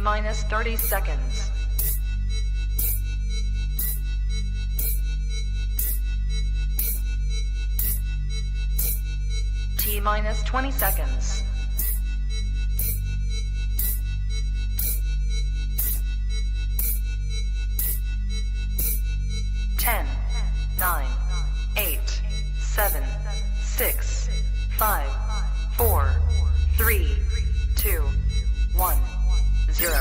T-minus 30 seconds. T-minus 20 seconds. 10, 9, 8, 7, 6, 5, 4, 3, 2, 1, 0.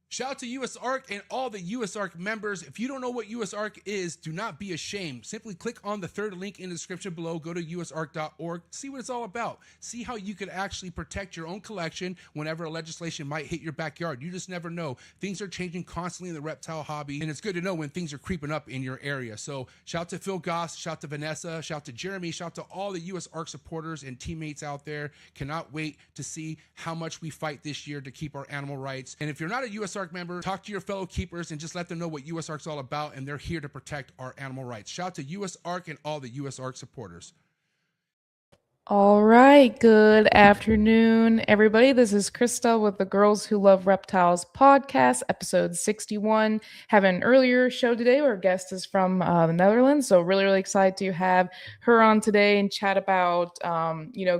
Shout out to USARK and all the USARK members. If you don't know what USARK is, do not be ashamed. Simply click on the third link in the description below. Go to usark.org. See what it's all about. See how you could actually protect your own collection whenever a legislation might hit your backyard. You just never know. Things are changing constantly in the reptile hobby, and it's good to know when things are creeping up in your area. So shout out to Phil Goss, shout out to Vanessa, shout out to Jeremy, shout out to all the USARK supporters and teammates out there. Cannot wait to see how much we fight this year to keep our animal rights. And if you're not a USARK member, talk to your fellow keepers and just let them know what USARK's all about, and they're here to protect our animal rights. Shout out to USARK and all the USARK supporters. All right, good afternoon, everybody. This is Christa with the Girls Who Love Reptiles podcast, episode 61. Have an earlier show today where our guest is from the Netherlands, so really excited to have her on today and chat about,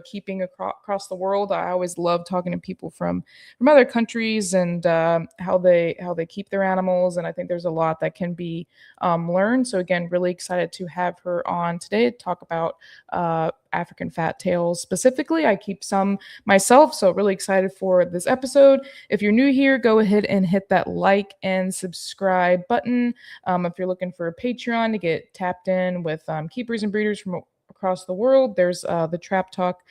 keeping across the world. I always love talking to people from other countries and how they keep their animals, and I think there's a lot that can be learned. So again, really excited to have her on today to talk about African fat tails specifically. I keep some myself, so really excited for this episode. If you're new here, go ahead and hit that like and subscribe button. If you're looking for a Patreon to get tapped in with keepers and breeders from across the world, there's the Trap Talk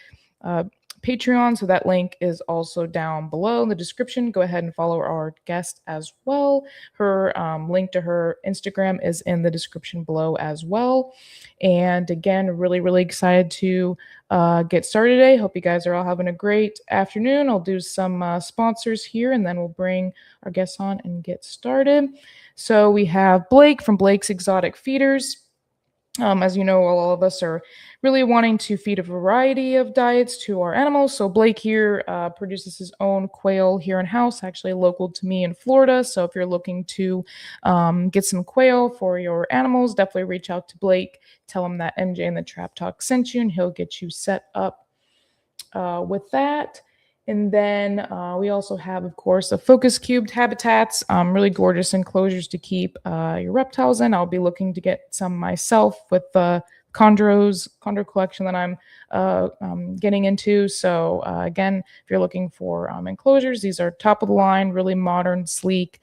Patreon, so that link is also down below in the description. Go ahead and follow our guest as well. Her link to her Instagram is in the description below as well. And again, really excited to get started today. Hope you guys are all having a great afternoon. I'll do some sponsors here, and then we'll bring our guests on and get started. So we have Blake from Blake's Exotic Feeders. As you know, all of us are really wanting to feed a variety of diets to our animals. So Blake here produces his own quail here in-house, actually local to me in Florida. So if you're looking to get some quail for your animals, definitely reach out to Blake. Tell him that MJ and the Trap Talk sent you, and he'll get you set up with that. And then we also have, of course, the focuscubedh habitats, really gorgeous enclosures to keep your reptiles in. I'll be looking to get some myself with the chondro collection that I'm getting into. So again, if you're looking for enclosures, these are top of the line, really modern, sleek,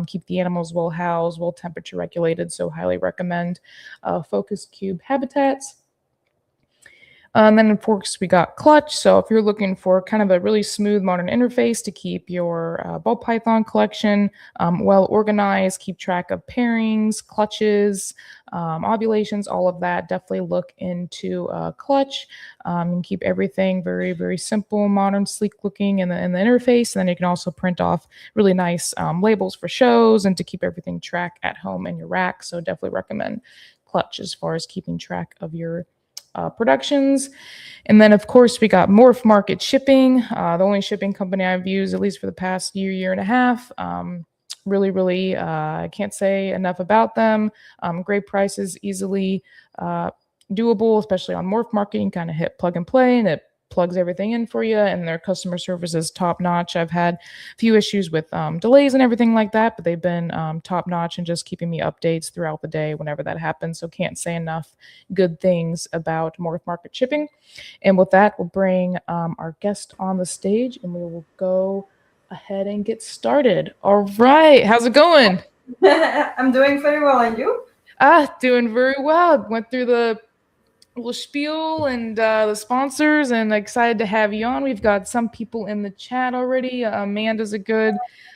keep the animals well housed, well temperature regulated. So highly recommend focuscubedh habitats. And then, of course, we got Clutch. So if you're looking for kind of a really smooth modern interface to keep your ball python collection well organized, keep track of pairings, clutches, ovulations, all of that, definitely look into Clutch and keep everything very simple, modern, sleek looking in the interface. And then you can also print off really nice labels for shows and to keep everything track at home in your rack. So definitely recommend Clutch as far as keeping track of your productions. And then, of course, we got MORPHMARKET shipping, the only shipping company I've used, at least for the past year and a half. Really, I can't say enough about them. Great prices, easily doable, especially on MORPHMARKET. You can kind of hit plug and play, and it plugs everything in for you, and their customer service is top notch. I've had a few issues with delays and everything like that, but they've been top notch and just keeping me updates throughout the day whenever that happens. So can't say enough good things about MORPHMARKET shipping. And with that, we'll bring our guest on the stage, and we will go ahead and get started. All right, how's it going? I'm doing very well, and you? Doing very well. Went through the little spiel and the sponsors, and excited to have you on. We've got some people in the chat already. Amanda's a good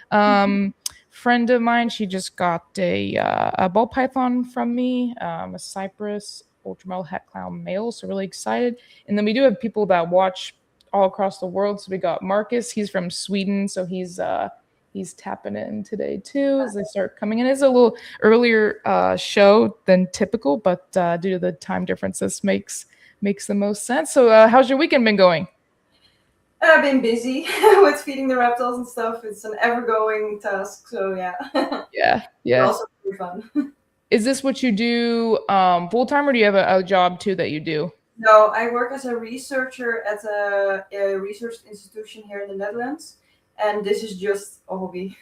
friend of mine. She just got a ball python from me, a Cypress ultramel het clown male, so really excited. And then we do have people that watch all across the world. So we got Marcus, he's from Sweden, so he's he's tapping in today too as they start coming in. It's a little earlier show than typical, but due to the time difference, this makes the most sense. So how's your weekend been going? I've been busy with feeding the reptiles and stuff. It's an ever-going task, so yeah. Yeah. Also pretty fun. Is this what you do full-time, or do you have a job too that you do? No, I work as a researcher at a research institution here in the Netherlands, and this is just a hobby.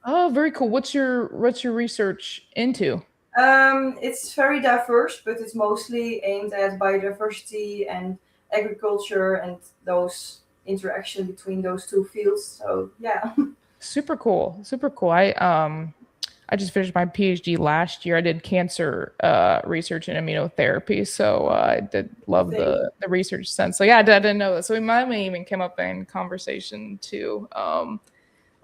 Oh, very cool. What's your research into? It's very diverse, but it's mostly aimed at biodiversity and agriculture and those interaction between those two fields. So yeah. Super cool. I just finished my PhD last year. I did cancer research and immunotherapy, so I did love the research sense. So yeah, I didn't know that. So we might even came up in conversation too.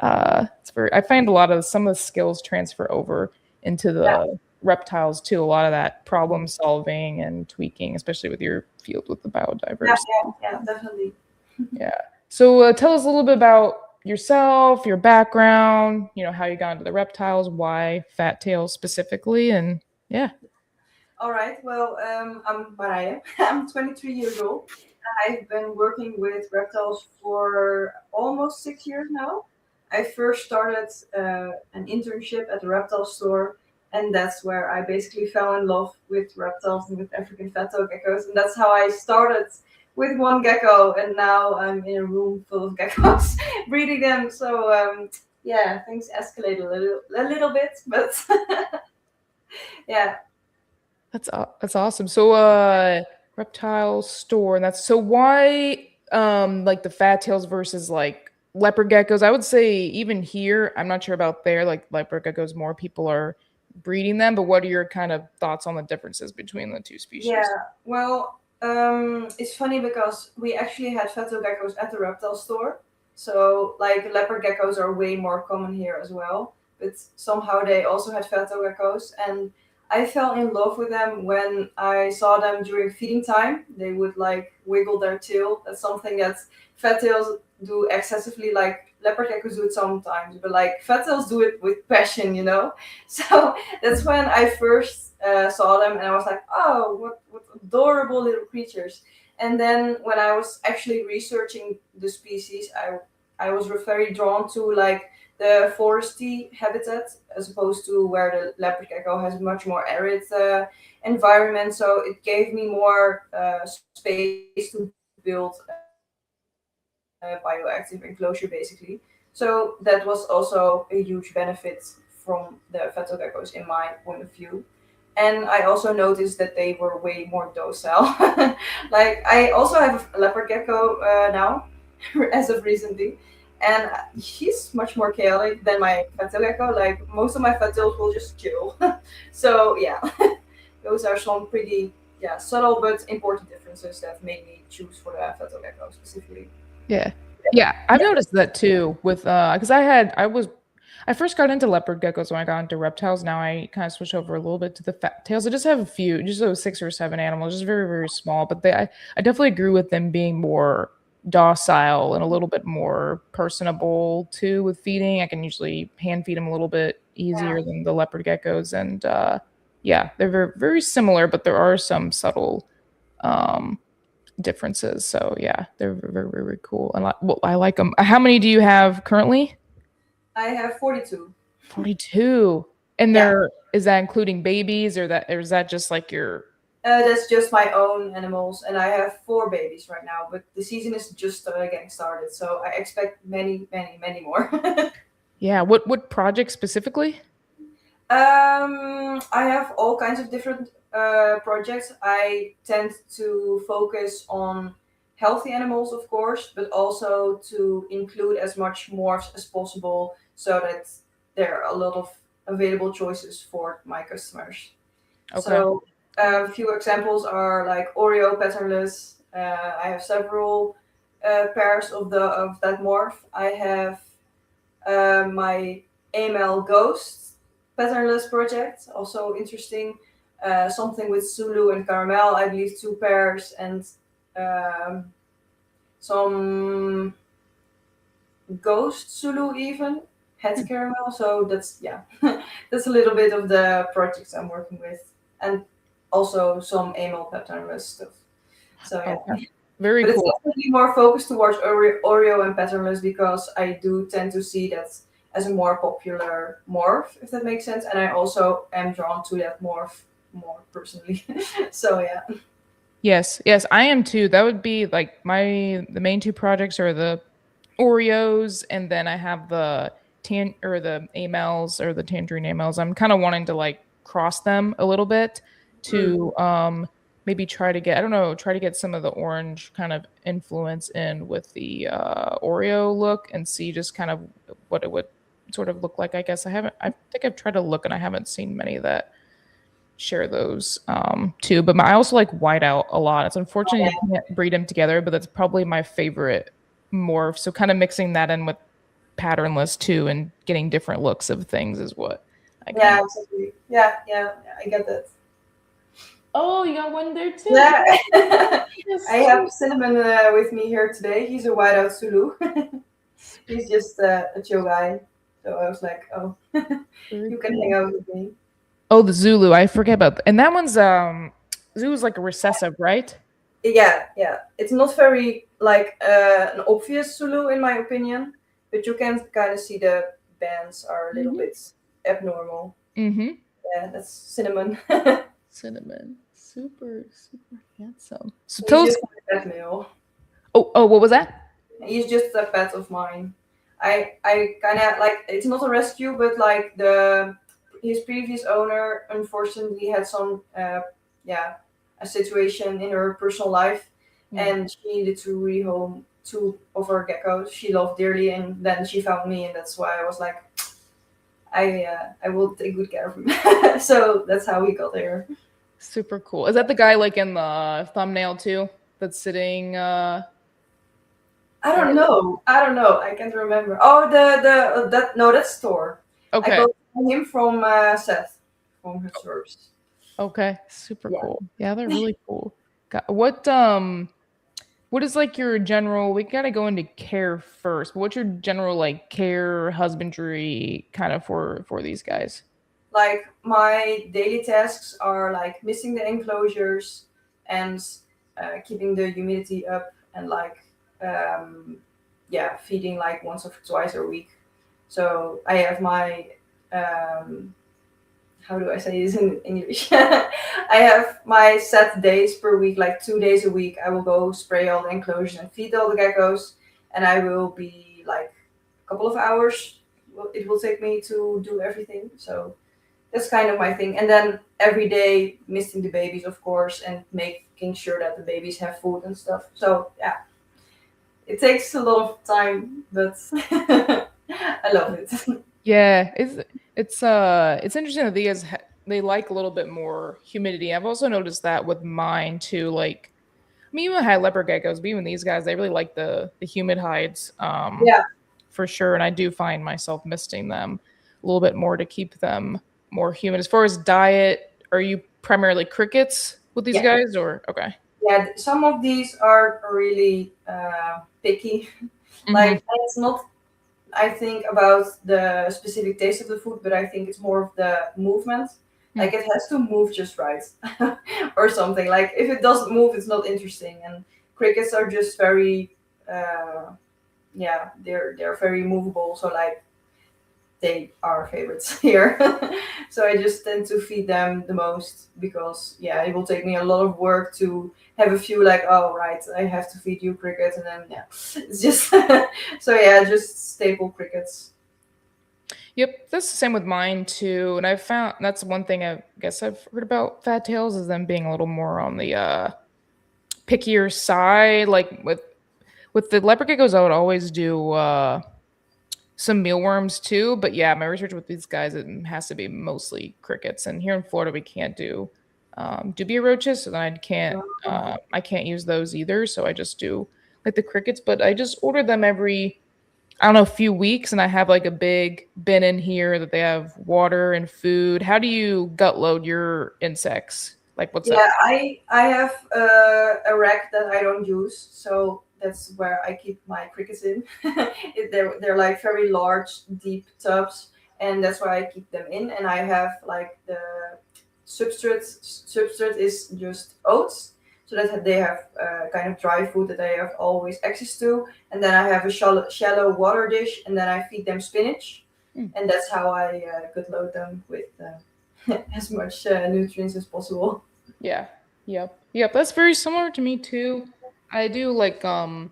It's very. I find a lot of some of the skills transfer over into the reptiles too. A lot of that problem solving and tweaking, especially with your field with the biodiversity. Yeah, definitely. Yeah. So tell us a little bit about yourself, your background, how you got into the reptiles, why fat tails specifically, and yeah. All right. Well, I'm Marije. I'm 23 years old. I've been working with reptiles for almost 6 years now. I first started an internship at the reptile store, and that's where I basically fell in love with reptiles and with African fat-tailed geckos, and that's how I started with one gecko, and now I'm in a room full of geckos breeding them. So things escalate a little bit, but yeah. That's awesome. So reptile store, and that's so why like the fat tails versus like leopard geckos. I would say even here, I'm not sure about there, like leopard geckos, more people are breeding them, but what are your kind of thoughts on the differences between the two species? Yeah, well, it's funny because we actually had fat-tailed geckos at the reptile store. So like leopard geckos are way more common here as well, but somehow they also had fat-tailed geckos, and I fell in love with them when I saw them during feeding time. They would like wiggle their tail. That's something that fat tails do excessively, like leopard geckos do it sometimes, but like fat tails do it with passion, So that's when I first saw them, and I was like, oh, what adorable little creatures. And then when I was actually researching the species, I was very drawn to like the foresty habitat as opposed to where the leopard gecko has a much more arid environment. So it gave me more space to build a bioactive enclosure, basically. So that was also a huge benefit from the fat-tailed geckos in my point of view. And I also noticed that they were way more docile. Like I also have a leopard gecko now, as of recently. And he's much more chaotic than my fat-tailed gecko. Like most of my fat-tails will just chill. So yeah, those are some pretty subtle but important differences that made me choose for the fat-tailed gecko specifically. Yeah, I've noticed that too with because I first got into leopard geckos when I got into reptiles. Now I kind of switched over a little bit to the fat tails. I just have a few, just those 6 or 7 animals, just very, very small. But I definitely agree with them being more docile and a little bit more personable too with feeding. I can usually hand feed them a little bit easier than the leopard geckos. And they're very, very similar, but there are some subtle differences. So yeah, they're very, very, very cool. And I like them. How many do you have currently? I have 42. 42. And is that including babies or is that just like your that's just my own animals, and I have 4 babies right now, but the season is just getting started, so I expect many, many, many more. Yeah, what project specifically? I have all kinds of different projects. I tend to focus on healthy animals, of course, but also to include as much morphs as possible so that there are a lot of available choices for my customers. Okay. So a few examples are like Oreo patternless. I have several pairs of that morph. I have my AML Ghost patternless project, also interesting. Something with Zulu and Caramel, I believe 2 pairs, and some Ghost Zulu even, het caramel. So that's that's a little bit of the projects I'm working with, and also some amyl patternless stuff. So yeah. Okay. Very But cool. it's definitely more focused towards Oreo and patternless because I do tend to see that as a more popular morph, if that makes sense. And I also am drawn to that morph more personally. So yeah. Yes, I am too. That would be like the main two projects are the Oreos, and then I have the the amels or the tangerine amels. I'm kind of wanting to like cross them a little bit to maybe try to get some of the orange kind of influence in with the Oreo look and see just kind of what it would sort of look like. I guess I think I've tried to look and I haven't seen many that share those too. But I also like whiteout a lot. It's unfortunate you can't breed them together, but that's probably my favorite morph. So kind of mixing that in with patternless too and getting different looks of things is what I exactly. Yeah, I get that. Oh, you got one there too. Yeah. I have Cinnamon with me here today. He's a whiteout Zulu. He's just a chill guy. So I was like, oh, you can hang out with me. Oh, the Zulu. I forget about and that one's Zulu's like a recessive, right? Yeah. It's not very like an obvious Zulu in my opinion, but you can kind of see the bands are a little bit abnormal. Yeah, that's Cinnamon. Cinnamon, super handsome. So He's just a pet male. Oh, what was that? He's just a pet of mine. I kind of like it's not a rescue, but like his previous owner unfortunately had some a situation in her personal life, and she needed to rehome 2 of her geckos she loved dearly, and then she found me, and that's why I was like, I will take good care of him. So that's how we got there. Super cool. Is that the guy like in the thumbnail too? That's sitting. I don't know. I can't remember. Oh, that's Thor. Okay. I got him from Seth from his source. Okay, super cool. Yeah, they're really cool. What is like your general? We gotta go into care first. But what's your general like care husbandry kind of for these guys? Like my daily tasks are like misting the enclosures and keeping the humidity up and like feeding like once or twice a week. So I have my how do I say this in English? I have my set days per week, like 2 days a week. I will go spray all the enclosures and feed all the geckos, and I will be like a couple of hours. It will take me to do everything. So that's kind of my thing. And then every day misting the babies, of course, and making sure that the babies have food and stuff. So yeah, it takes a lot of time, but I love it. Yeah, it's interesting that these they like a little bit more humidity. I've also noticed that with mine too. Like, I mean, even high leopard geckos, but even these guys, they really like the humid hides. For sure. And I do find myself misting them a little bit more to keep them more humid. As far as diet, are you primarily crickets with these guys, or okay? Yeah, some of these are really picky. Like it's not. I think about the specific taste of the food, but I think it's more of the movement. Like it has to move just right, or something. Like if it doesn't move, it's not interesting. And crickets are just very, they're very movable. So like they are favorites here. So I just tend to feed them the most because it will take me a lot of work to have a few like, oh right, I have to feed you crickets, and then it's just just staple crickets. Yep, that's the same with mine too. And I've found that's one thing I guess I've heard about fat tails is them being a little more on the pickier side. Like with the leopard geckos, I would always do some mealworms too. But yeah, my research with these guys, it has to be mostly crickets. And here in Florida, we can't do dubia roaches, so then I can't use those either. So I just do like the crickets, but I just order them every, I don't know, a few weeks, and I have like a big bin in here that they have water and food. How do you gut load your insects? Like what's Yeah, up? I have a rack that I don't use, so that's where I keep my crickets in. They're like very large, deep tubs, and that's where I keep them in. And I have like the substrate is just oats, so that they have kind of dry food that they have always access to. And then I have a shallow water dish, and then I feed them spinach, and that's how I could load them with as much nutrients as possible. Yeah. Yep. That's very similar to me too. I do like some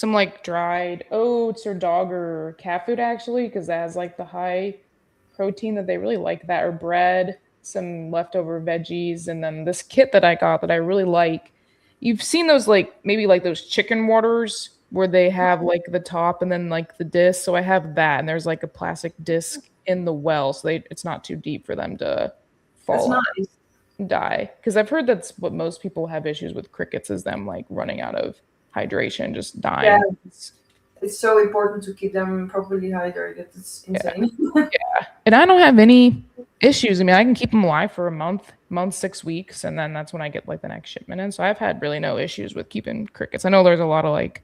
like dried oats or dog or cat food actually, because that has like the high protein that they really like that, or bread, some leftover veggies, and then this kit that I got that I really like. You've seen those like maybe like those chicken waters where they have like the top and then like the disc. So I have that, and there's like a plastic disc in the well, so it's not too deep for them to That's fall off nice. and die. Because I've heard that's what most people have issues with crickets is them like running out of hydration, just Yeah, dying. it's so important to keep them properly hydrated. It's Yeah. insane. And I don't have any issues. I mean, I can keep them alive for a month, 6 weeks, and then that's when I get like the next shipment in. So I've had really no issues with keeping crickets. I know there's a lot of like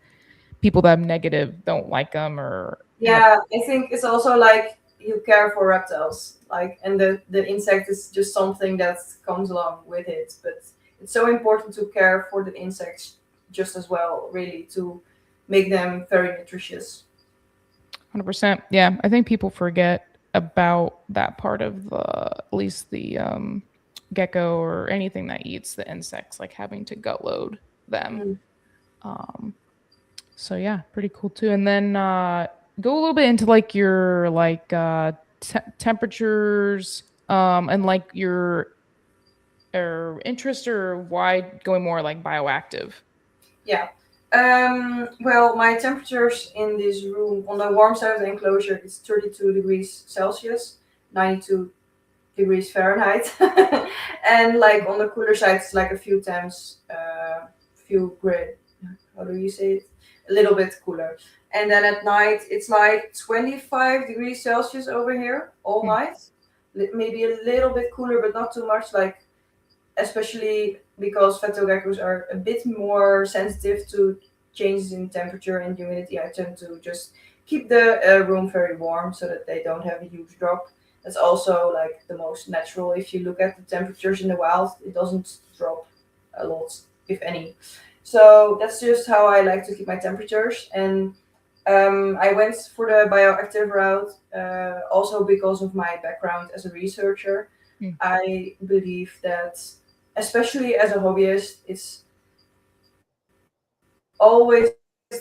people that have negative, don't like them or have. Yeah, I think it's also like you care for reptiles, like, and the insect is just something that comes along with it. But it's so important to care for the insects just as well, really, to make them very nutritious. 100%. Yeah, I think people forget about that part of the at least the gecko or anything that eats the insects, like having to gut load them. Mm. Um, so yeah, pretty cool too. And then go a little bit into like your like temperatures and like your or interest or why going more like bioactive. Yeah. Well, my temperatures in this room on the warm side of the enclosure is 32 degrees Celsius, 92 degrees Fahrenheit, and like on the cooler side, it's like a few times, few grade. How do you say it? A little bit cooler. And then at night, it's like 25 degrees Celsius over here all night. Maybe a little bit cooler, but not too much. Like, especially because fetal geckos are a bit more sensitive to changes in temperature and humidity. I tend to just keep the room very warm so that they don't have a huge drop. That's also like the most natural. If you look at the temperatures in the wild, it doesn't drop a lot, if any. So that's just how I like to keep my temperatures. And I went for the bioactive route also because of my background as a researcher. I believe that, especially as a hobbyist, it's always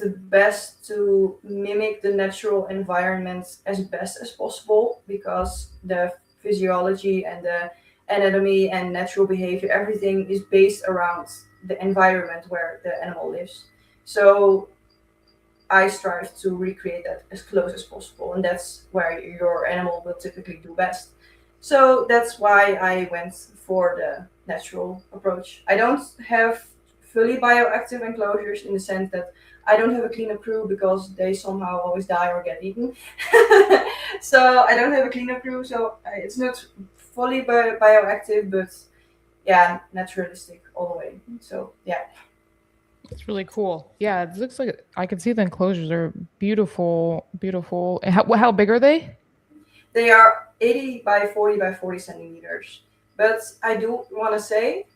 the best to mimic the natural environment as best as possible, because the physiology and the anatomy and natural behavior, everything is based around the environment where the animal lives. So I strive to recreate that as close as possible, and that's where your animal will typically do best. So that's why I went for the natural approach. I don't have fully bioactive enclosures in the sense that I don't have a cleanup crew because they somehow always die or get eaten. So I don't have a cleanup crew, so it's not fully bioactive, but yeah, naturalistic all the way. So yeah. It's really cool. Yeah, it looks like I can see the enclosures are beautiful, beautiful. How big are they? They are 80 by 40 by 40 centimeters. But I do want to say,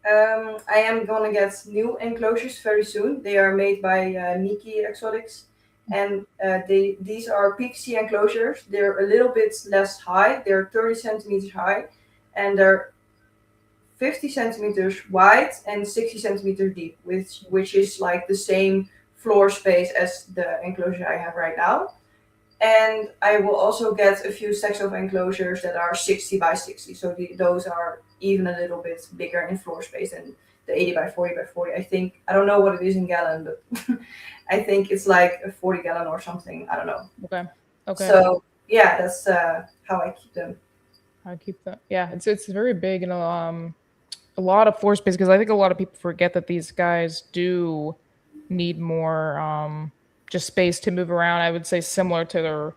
I am going to get new enclosures very soon. They are made by Miki Exotics. And these are PVC enclosures. They're a little bit less high. They're 30 centimeters high. And they're 50 centimeters wide and 60 centimeters deep, which is like the same floor space as the enclosure I have right now. And I will also get a few stacks of enclosures that are 60 by 60. So those are even a little bit bigger in floor space than the 80 by 40 by 40. I think, I don't know what it is in gallon, but I think it's like a 40 gallon or something. I don't know. Okay. So yeah, that's how I keep them. I keep that. Yeah, it's very big and a lot of floor space, because I think a lot of people forget that these guys do need more just space to move around. I would say similar to their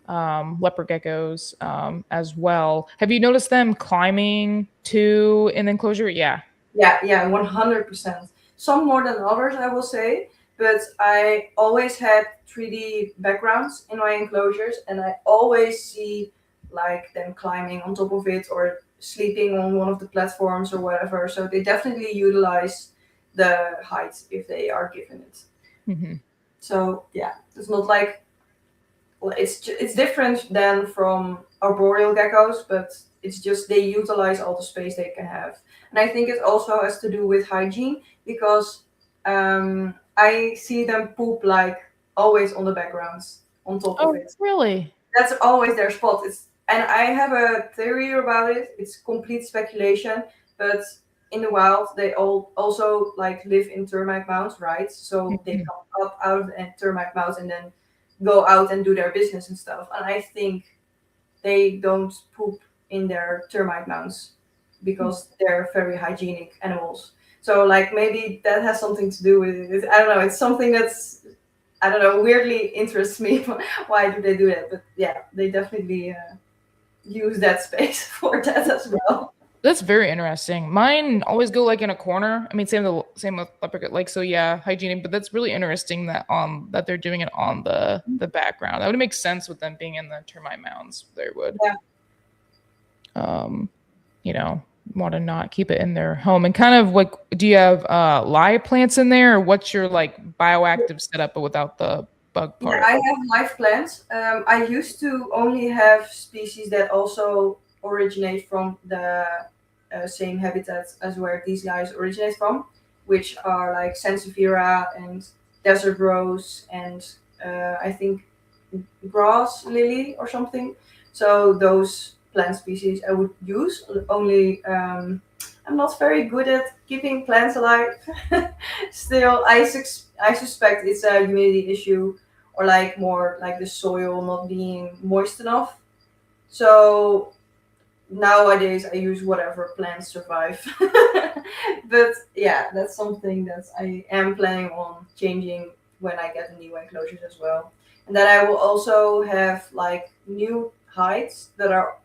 leopard geckos as well. Have you noticed them climbing too in the enclosure? Yeah. Yeah, 100%. Some more than others, I will say. But I always had 3D backgrounds in my enclosures, and I always see like them climbing on top of it or sleeping on one of the platforms or whatever. So they definitely utilize the height if they are given it. Mm-hmm. So yeah, it's not like, well, it's different than from arboreal geckos, but it's just they utilize all the space they can have. And I think it also has to do with hygiene because I see them poop like always on the backgrounds on top of it. Really? That's always their spot. And I have a theory about it. It's complete speculation, but in the wild they all also like live in termite mounds, right? So they come up out of the termite mounds and then go out and do their business and stuff. And I think they don't poop in their termite mounds because they're very hygienic animals. So like maybe that has something to do with it. I don't know. It's something that's, I don't know, weirdly interests me. Why do they do that? But yeah, they definitely use that space for that as well. That's very interesting. Mine always go like in a corner. I mean, same with leopard, like, so yeah, hygienic. But that's really interesting that that they're doing it on the background. That would make sense with them being in the termite mounds. They would, you know, want to not keep it in their home. And kind of like, do you have live plants in there, or what's your like bioactive setup, but without the bug part? Yeah, I have live plants. I used to only have species that also originate from the same habitat as where these guys originate from, which are like Sansevieria and desert rose and I think grass lily or something. So those plant species I would use. Only I'm not very good at keeping plants alive. Still, I suspect it's a humidity issue or like more like the soil not being moist enough. So nowadays I use whatever plants survive. But yeah, that's something that I am planning on changing when I get new enclosures as well. And then I will also have like new hides that are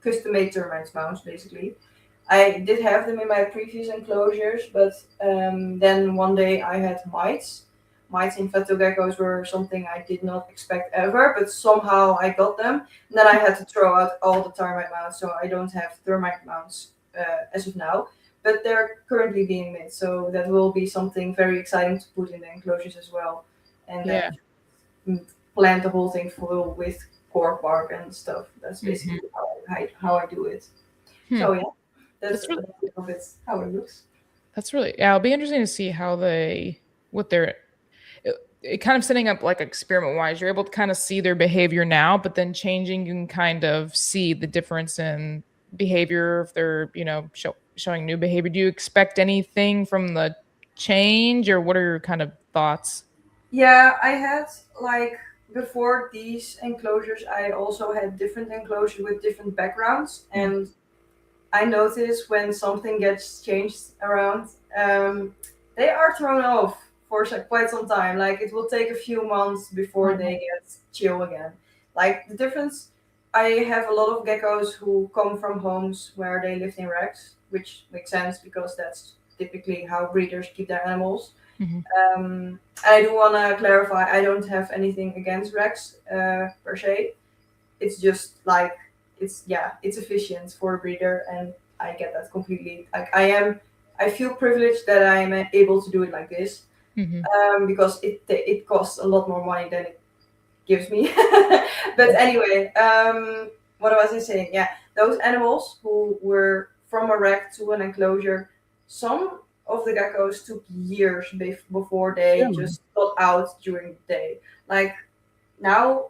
custom made termite mounds basically. I did have them in my previous enclosures, but then one day I had mites. Mites in fetal geckos were something I did not expect ever, but somehow I got them. And then I had to throw out all the termite mounds, so I don't have termite mounds as of now. But they're currently being made, so that will be something very exciting to put in the enclosures as well. And plant the whole thing full with cork bark and stuff. That's basically how I do it. So yeah, that's really a bit how it looks. That's really, yeah, it'll be interesting to see how it kind of setting up like experiment wise, you're able to kind of see their behavior now, but then changing, you can kind of see the difference in behavior if they're, you know, showing new behavior. Do you expect anything from the change, or what are your kind of thoughts? Yeah, I had like before these enclosures, I also had different enclosures with different backgrounds, and I notice when something gets changed around, they are thrown off for quite some time. Like it will take a few months before they get chill again. Like the difference, I have a lot of geckos who come from homes where they lived in wrecks, which makes sense because that's typically how breeders keep their animals. I do want to clarify, I don't have anything against wrecks per se. It's just like, it's efficient for a breeder, and I get that completely. Like I feel privileged that I am able to do it like this. Because it costs a lot more money than it gives me. But anyway, what was I saying? Yeah, those animals who were from a wreck to an enclosure, some of the geckos took years before they just got out during the day. Like now,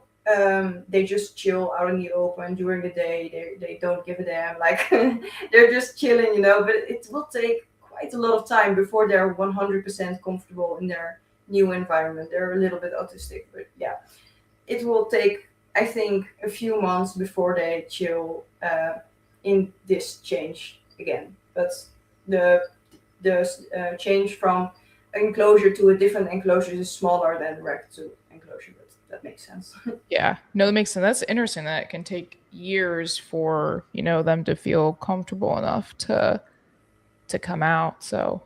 they just chill out in the open during the day. They don't give a damn. Like they're just chilling, you know. But it will take quite a lot of time before they're 100% comfortable in their new environment. They're a little bit autistic, but yeah, it will take, I think, a few months before they chill in this change again. But the change from enclosure to a different enclosure is smaller than wreck to enclosure, but that makes sense. Yeah, no, that makes sense. That's interesting that it can take years for, them to feel comfortable enough to come out. So,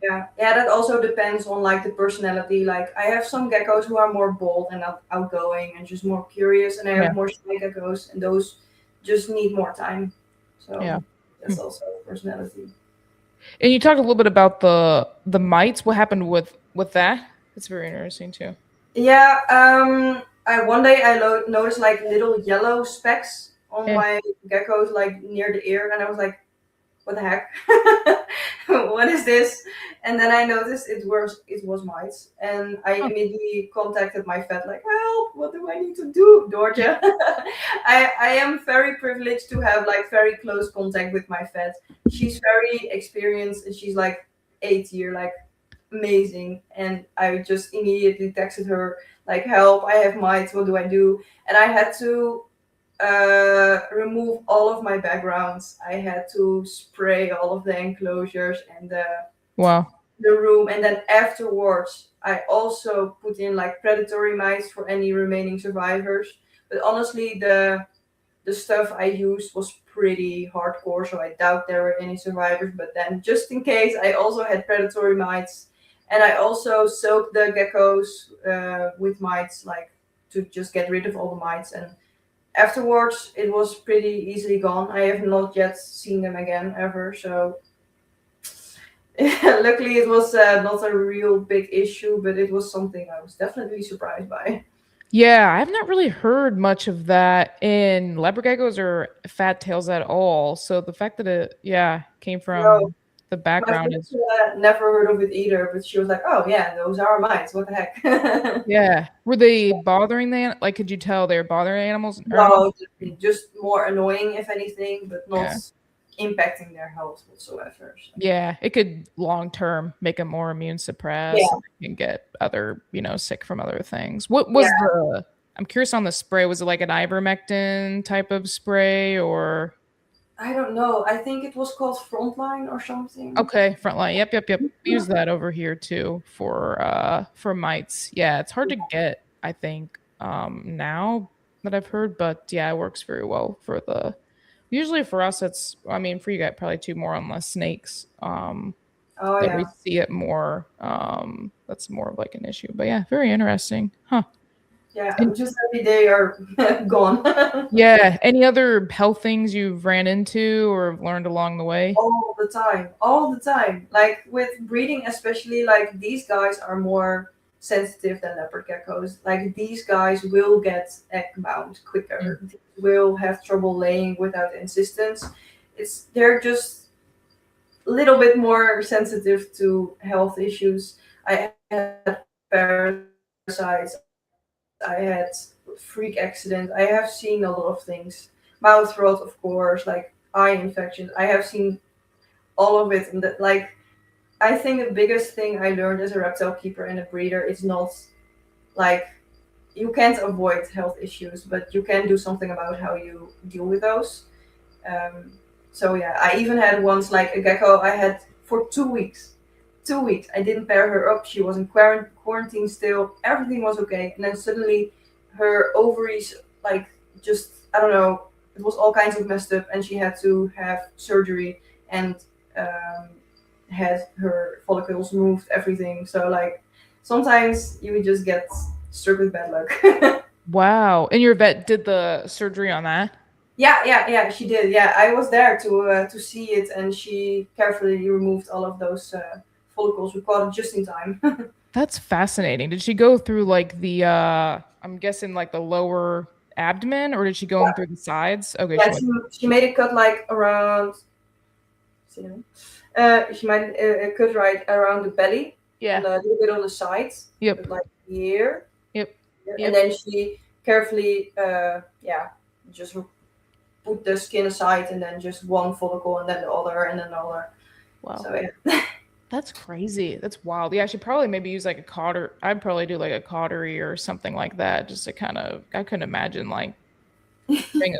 Yeah, that also depends on like the personality. Like I have some geckos who are more bold and outgoing and just more curious, and I have more shy geckos, and those just need more time. So that's also personality. And you talked a little bit about the mites. What happened with that? It's very interesting too. Yeah, one day I noticed like little yellow specks on my geckos, like near the ear, and I was like, what the heck? What is this? And then I noticed it was mites, and I immediately contacted my vet, like, help, what do I need to do, Georgia? I am very privileged to have like very close contact with my vet. She's very experienced, and she's like 8-year, like amazing. And I just immediately texted her, like, help, I have mites, what do I do? And I had to remove all of my backgrounds. I had to spray all of the enclosures and the room, and then afterwards I also put in like predatory mites for any remaining survivors. But honestly, the stuff I used was pretty hardcore, so I doubt there were any survivors. But then just in case, I also had predatory mites, and I also soaked the geckos with mites, like to just get rid of all the mites. And afterwards, it was pretty easily gone. I have not yet seen them again ever. So luckily, it was not a real big issue, but it was something I was definitely surprised by. Yeah, I've not really heard much of that in leopard geckos or fat tails at all. So the fact that it, came from the background is never heard of it either. But she was like, "Oh yeah, those are mites. What the heck?" Yeah, were they bothering like? Could you tell they were bothering animals? No, just more annoying if anything, but not impacting their health whatsoever. So. Yeah, it could long term make them more immune suppressed and get other, sick from other things. What was I'm curious on the spray. Was it like an ivermectin type of spray, or? I don't know. I think it was called Frontline or something. Okay, Frontline. Yep. We use that over here too for mites. Yeah, it's hard to get, I think, now that I've heard, but yeah, it works very well for the. Usually for us, it's, for you guys, probably too more on the snakes. We see it more. That's more of like an issue. But yeah, very interesting. Huh. Yeah, I'm just happy they are gone. Yeah. Any other health things you've ran into or learned along the way? All the time. Like with breeding, especially, like these guys are more sensitive than leopard geckos. Like these guys will get egg bound quicker. Will have trouble laying without insistence. They're just a little bit more sensitive to health issues. I had parasites. I had freak accident. I have seen a lot of things. Mouth rot, of course, like eye infections. I have seen all of it, and that, like, I think the biggest thing I learned as a reptile keeper and a breeder is not like you can't avoid health issues, but you can do something about how you deal with those. So yeah, I even had once like a gecko I had for 2 weeks. 2 weeks. I didn't pair her up. She was in quarantine still. Everything was okay. And then suddenly her ovaries, like, just, I don't know, it was all kinds of messed up, and she had to have surgery and had her follicles moved, everything. So like sometimes you just get struck with bad luck. Wow. And your vet did the surgery on that? Yeah, she did. Yeah, I was there to see it, and she carefully removed all of those follicles. We caught it just in time. That's fascinating. Did she go through like the I'm guessing like the lower abdomen, or did she go in through the sides? Okay. Yeah, she made a cut like around. She made a cut right around the belly. Yeah. And a little bit on the sides. Yep. Like here. Yep. And then she carefully, just put the skin aside, and then just one follicle, and then the other, and then the other. Wow. So yeah. That's crazy. That's wild. Yeah, I should probably maybe use like a cautery. I'd probably do like a cautery or something like that, just to kind of. I couldn't imagine like putting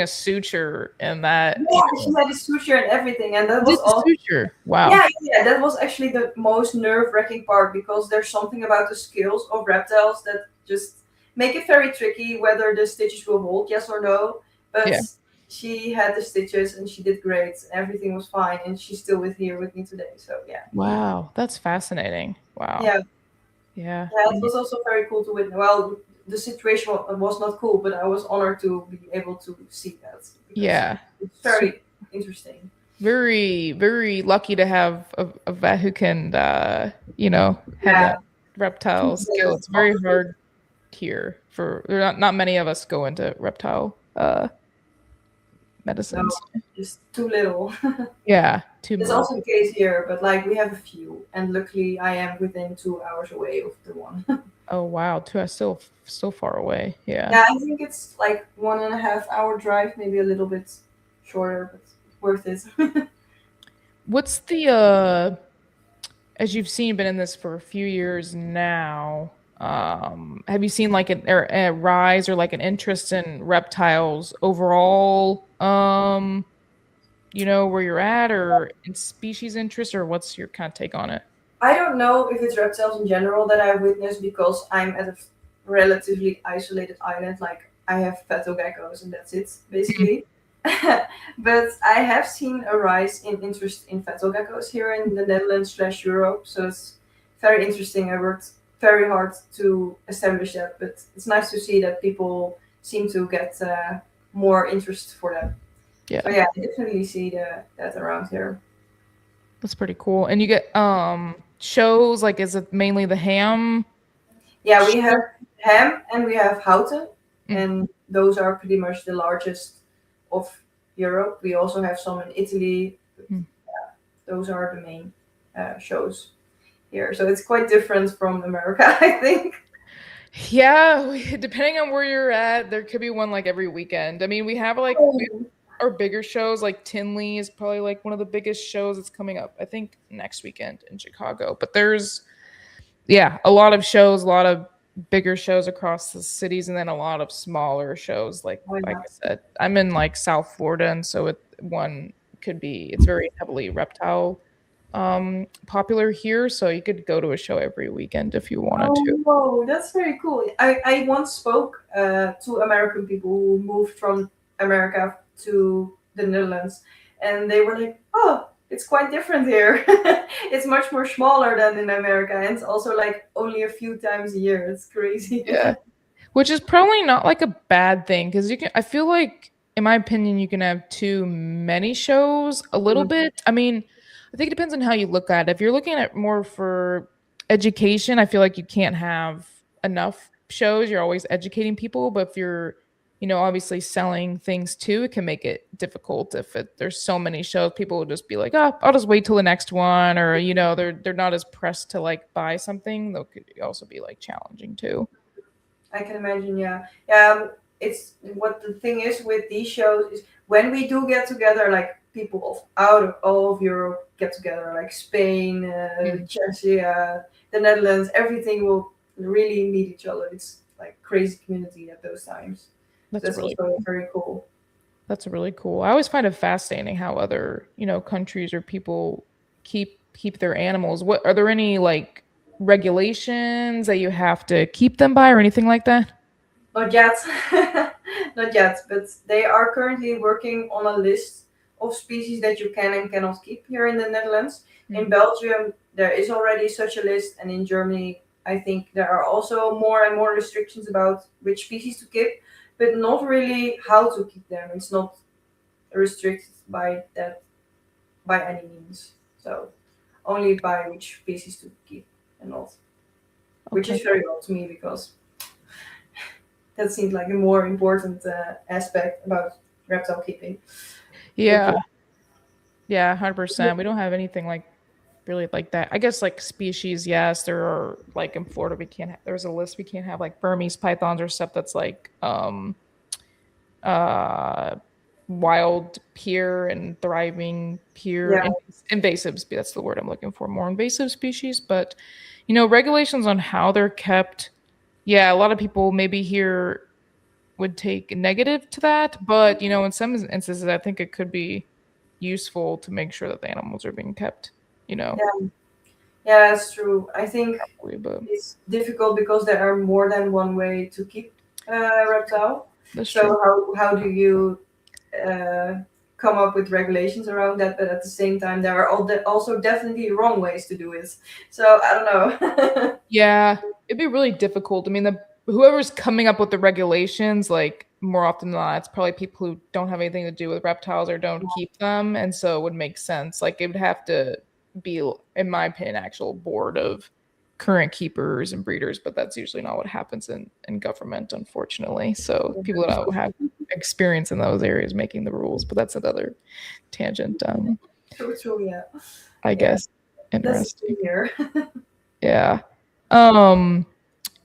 a suture in that. Yeah, she had a suture and everything, and that was all. Suture. Wow. Yeah, that was actually the most nerve-wracking part, because there's something about the scales of reptiles that just make it very tricky whether the stitches will hold, yes or no. But Yeah. she had the stitches and she did great. Everything was fine, and she's still here with me today. So yeah. Wow, that's fascinating. Wow. Yeah. Yeah. Yeah, it was also very cool to witness. Well, the situation was not cool, but I was honored to be able to see that. Yeah. It's very interesting. Very, very lucky to have a vet who can, have that reptile skill. It's very hard here not many of us go into reptile medicines. No, just too little. Yeah, too It's much. also the case here, but like we have a few, and luckily I am within 2 hours away of the one. Oh wow, still far away. Yeah. Yeah, I think it's like 1.5 hour drive, maybe a little bit shorter, but worth it. What's the as you've seen, been in this for a few years now, have you seen like a rise or like an interest in reptiles overall, where you're at, or in species interest, or what's your kind of take on it? I don't know if it's reptiles in general that I've witnessed because I'm at a relatively isolated island. Like I have fetal geckos and that's it, basically. But I have seen a rise in interest in fetal geckos here in the Netherlands/Europe. So it's very interesting. I worked very hard to establish that, but it's nice to see that people seem to get more interest for them. Yeah. So yeah, I definitely see that around here. That's pretty cool. And you get shows, like, is it mainly the ham? Yeah, we have ham and we have houten, and those are pretty much the largest of Europe. We also have some in Italy. Yeah, those are the main shows here. So it's quite different from America, I think. Yeah, depending on where you're at, there could be one like every weekend. I mean, we have like our bigger shows, like Tinley is probably like one of the biggest shows that's coming up, I think, next weekend in Chicago. But there's, a lot of shows, a lot of bigger shows across the cities, and then a lot of smaller shows. Like I said, I'm in like South Florida, and so it's very heavily reptile popular here, so you could go to a show every weekend if you wanted to. Whoa, that's very cool. I once spoke to American people who moved from America to the Netherlands, and they were like, oh, it's quite different here. It's much more smaller than in America, and it's also like only a few times a year. It's crazy. Yeah, which is probably not like a bad thing, because I feel like, in my opinion, you can have too many shows a little bit. I mean, I think it depends on how you look at it. If you're looking at more for education, I feel like you can't have enough shows. You're always educating people. But if you're, obviously selling things too, it can make it difficult. If there's so many shows, people will just be like, oh, I'll just wait till the next one. Or, they're not as pressed to like buy something. That could also be like challenging too. I can imagine, yeah. It's what the thing is with these shows is when we do get together, like people out of all of Europe get together, like Spain, Czechia, the Netherlands, everything will really meet each other. It's like crazy community at those times. That's really also very cool. That's really cool. I always find it fascinating how other, countries or people keep their animals. What are there any like regulations that you have to keep them by or anything like that? Not yet. Not yet, but they are currently working on a list of species that you can and cannot keep here in the Netherlands. In Belgium, there is already such a list, and in Germany, I think there are also more and more restrictions about which species to keep, but not really how to keep them. It's not restricted by that by any means. So only by which species to keep and not. Which is very odd to me, because that seems like a more important aspect about reptile keeping. Yeah. Yeah, 100%. We don't have anything like really like that. I guess like species, yes, there are like in Florida there's a list we can't have like Burmese pythons or stuff that's like wild pier and thriving pier invasives. That's the word I'm looking for, more invasive species. But regulations on how they're kept, a lot of people maybe here would take negative to that, but in some instances I think it could be useful to make sure that the animals are being kept. Yeah, it's true. I think But it's difficult because there are more than one way to keep reptile. that's So true. how do you uh, come up with regulations around that? But at the same time, there are also definitely wrong ways to do it. So I don't know. Yeah, it'd be really difficult. I mean, whoever's coming up with the regulations, like more often than not, it's probably people who don't have anything to do with reptiles or don't keep them, and so it would make sense. Like it would have to be, in my opinion, actual board of current keepers and breeders, but that's usually not what happens in government, unfortunately. So people that don't have experience in those areas making the rules, but that's another tangent. True, yeah. I Yeah, guess that's interesting. here. Yeah. Um,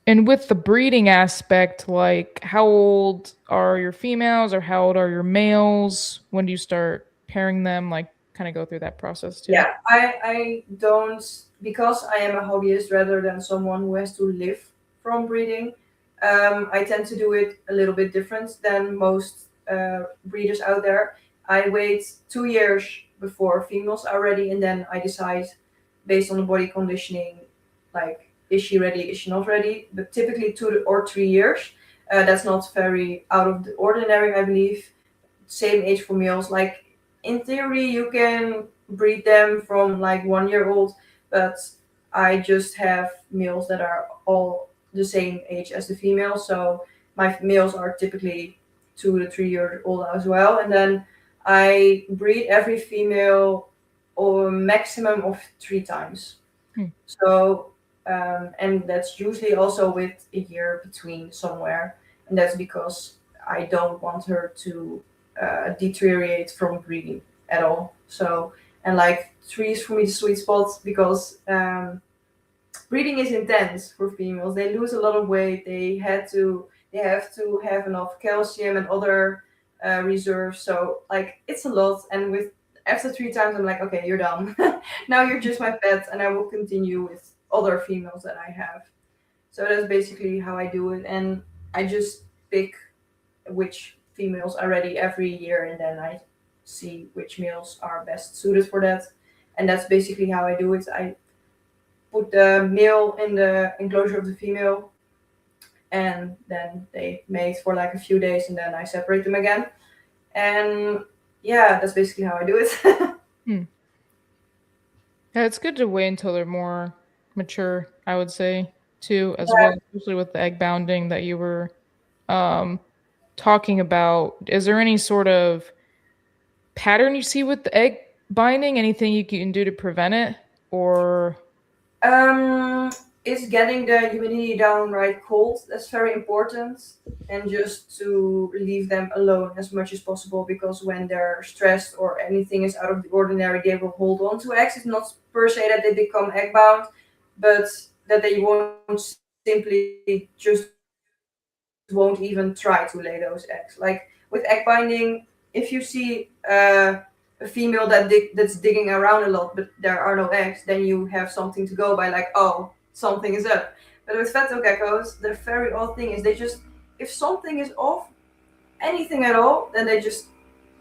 and with the breeding aspect, like how old are your females or how old are your males? When do you start pairing them? Like kind of go through that process too. Yeah, I don't, because I am a hobbyist rather than someone who has to live from breeding. I tend to do it a little bit different than most breeders out there. I wait 2 years before females are ready, and then I decide based on the body conditioning, like is she ready, is she not ready? But typically 2 or 3 years. That's not very out of the ordinary, I believe. Same age for males. Like in theory, you can breed them from like 1 year old, but I just have males that are all the same age as the females. So my males are typically 2 to 3 years old as well. And then I breed every female or maximum of 3 times. Hmm. So, and that's usually also with a year between somewhere. And that's because I don't want her to deteriorate from breeding at all. So, and like 3 is for me the sweet spot because breeding is intense for females. They lose a lot of weight. They have to have enough calcium and other reserves. So like it's a lot. And with after 3 times, I'm like, okay, you're done. Now you're just my pet, and I will continue with other females that I have. So that's basically how I do it, and I just pick which females are ready every year, and then I see which males are best suited for that. And that's basically how I do it. I put the male in the enclosure of the female, and then they mate for like a few days, and then I separate them again. And yeah, that's basically how I do it. Yeah, it's good to wait until they're more mature, I would say, too, as well, especially with the egg bounding that you were um, talking about. Is there any sort of pattern you see with the egg binding? Anything you can do to prevent it? Or Um, it's getting the humidity down right cold. That's very important. And just to leave them alone as much as possible, because when they're stressed or anything is out of the ordinary, they will hold on to eggs. It's not per se that they become egg bound, but that they won't simply just won't even try to lay those eggs. Like with egg binding, if you see a female that's digging around a lot, but there are no eggs, then you have something to go by, like, oh, something is up. But with fetal geckos, the very odd thing is they just, if something is off, anything at all, then they just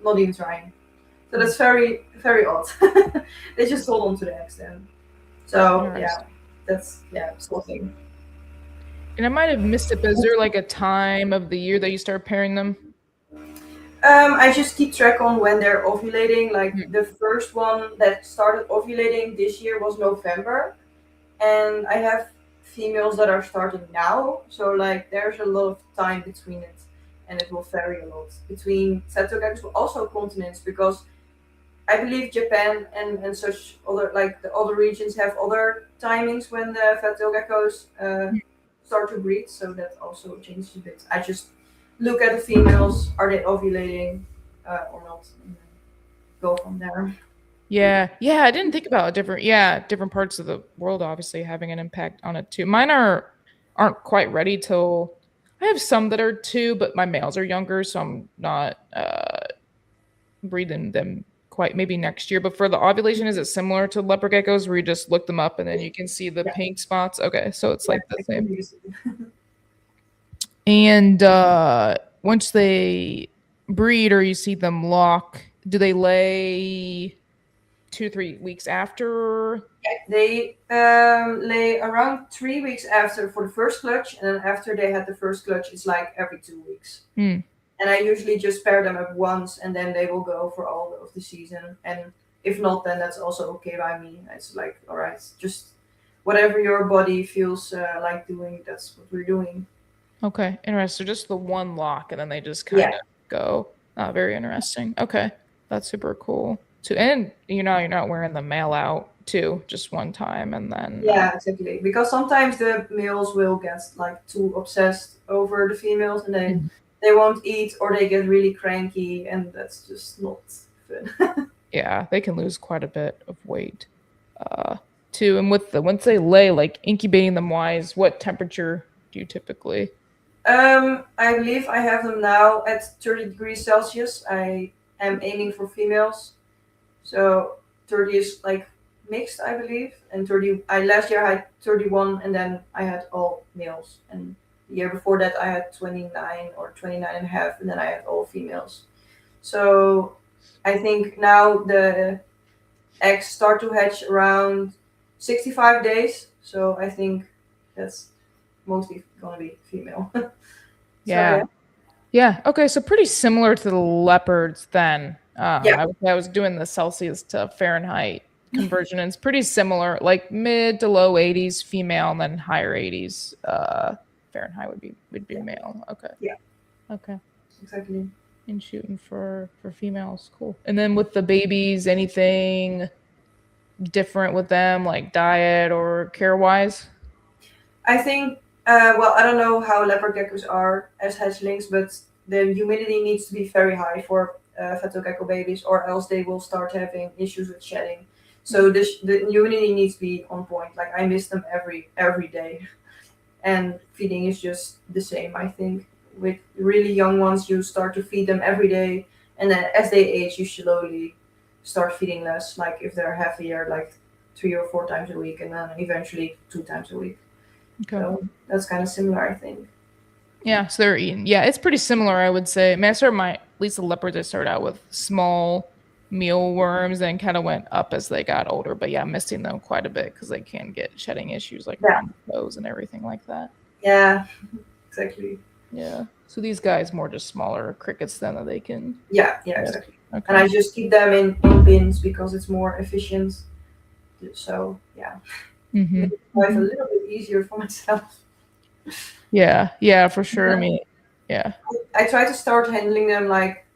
not even trying. So that's very, very odd. They just hold on to the eggs then. So yeah, that's something. and I might have missed it, but is there like a time of the year that you start pairing them? I just keep track on when they're ovulating. Like the first one that started ovulating this year was November, and I have females that are starting now. So like there's a lot of time between it, and it will vary a lot between Setogeckos, but also continents, because I believe Japan and such other, like the other regions, have other timings when the fetal geckos start to breed. So that also changes a bit. I just look at the females, are they ovulating or not, and then go from there. Yeah, I didn't think about different parts of the world obviously having an impact on it too. Mine aren't quite ready till, I have some that are 2, but my males are younger, so I'm not breeding them quite, maybe next year. But for the ovulation, is it similar to leopard geckos where you just look them up and then you can see the pink spots? Okay, so it's like the same. And once they breed or you see them lock, do they lay 2-3 weeks after? They lay around 3 weeks after for the first clutch, and then after they had the first clutch, it's like every 2 weeks. Mm. And I usually just pair them up once, and then they will go for all of the season. And if not, then that's also okay by me. It's like, all right, just whatever your body feels like doing, that's what we're doing. Okay, interesting. So just the one lock, and then they just kind of go. Very interesting. Okay, that's super cool. Too, and you're not wearing the male out too, just one time, and then Yeah, exactly. Because sometimes the males will get like too obsessed over the females, and then they won't eat, or they get really cranky, and that's just not fun. yeah, they can lose quite a bit of weight too. And with once they lay, like incubating them wise, what temperature do you typically? I believe I have them now at 30 degrees Celsius. I am aiming for females, so 30 is like mixed, I believe, and 30. Last year I had 31, and then I had all males, and the year before that I had 29 or 29 and a half, and then I had all females. So I think now the eggs start to hatch around 65 days. So I think that's mostly gonna be female. Yeah. Yeah. Okay. So pretty similar to the leopards then. I was doing the Celsius to Fahrenheit conversion, and it's pretty similar, like mid to low 80s female, and then higher 80s Fahrenheit would be male. Okay. Yeah. Okay. Exactly. And shooting for females. Cool. And then with the babies, anything different with them, like diet or care wise? I think, well, I don't know how leopard geckos are as hatchlings, but the humidity needs to be very high for fetal gecko babies, or else they will start having issues with shedding. So the humidity needs to be on point. Like I miss them every day, and feeding is just the same. I think with really young ones, you start to feed them every day, and then as they age, you slowly start feeding less. Like if they're half a year, like 3 or 4 times a week, and then eventually 2 times a week. Okay. So that's kind of similar, I think. Yeah, so they're eating. Yeah, it's pretty similar, I would say. I mean, at least the leopards, I started out with small mealworms and kind of went up as they got older. But yeah, missing them quite a bit because they can get shedding issues like around the toes and everything like that. Yeah, exactly. Yeah. So these guys more just smaller crickets then that they can. Yeah, exactly. Okay. And I just keep them in bins because it's more efficient. So yeah, Mm-hmm. life a little bit easier for myself. Yeah, for sure. I mean, yeah. I try to start handling them like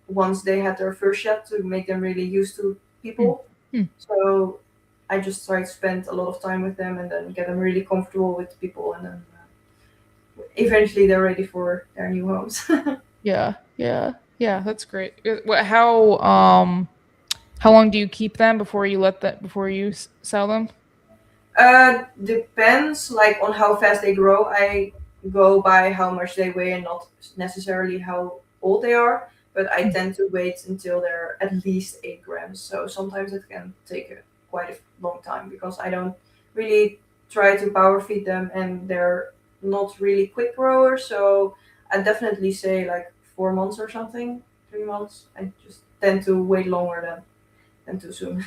once they had their first shed to make them really used to people. So I just try to spend a lot of time with them and then get them really comfortable with people, and then eventually they're ready for their new homes. Yeah, that's great. How long do you keep them before you sell them? Depends like on how fast they grow. I go by how much they weigh and not necessarily how old they are, but I tend to wait until they're at least 8 grams. So sometimes it can take quite a long time because I don't really try to power feed them, and they're not really quick growers. So I definitely say like 4 months or something, 3 months. I just tend to wait longer than too soon.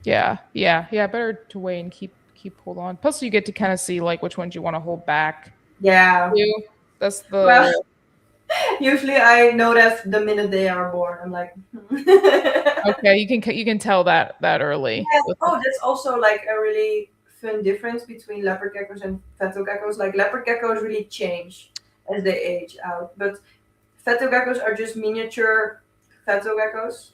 Yeah. Better to wait and keep hold on. Plus, you get to kind of see like which ones you want to hold back. Yeah. That's the. Well, usually I know that the minute they are born. I'm like. Okay, you can tell that early. Yeah. Oh, that's also like a really fun difference between leopard geckos and fetal geckos. Like leopard geckos really change as they age out, but fetal geckos are just miniature fetal geckos.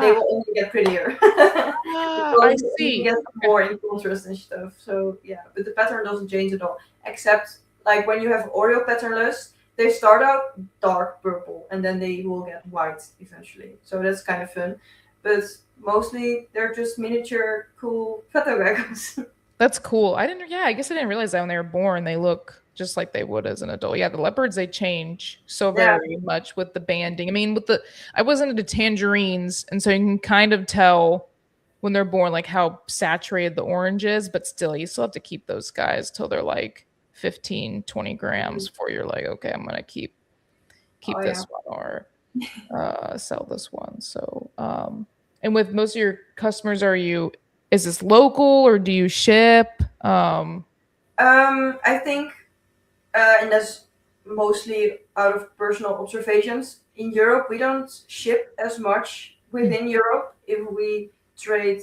They will only get prettier. I see. You get more in contrast and stuff. So yeah, but the pattern doesn't change at all. Except like when you have Oreo patternless, they start out dark purple and then they will get white eventually. So that's kind of fun. But mostly they're just miniature, cool fetal geckos. That's cool. I guess I didn't realize that when they were born, they look just like they would as an adult. Yeah, the leopards, they change so very much with the banding. I mean, I wasn't into tangerines, and so you can kind of tell when they're born like how saturated the orange is, but still, you still have to keep those guys till they're like 15, 20 grams before you're like, okay, I'm gonna keep this one or sell this one. So, and with most of your customers, is this local or do you ship? I think, and that's mostly out of personal observations. In Europe, we don't ship as much within Europe. If we trade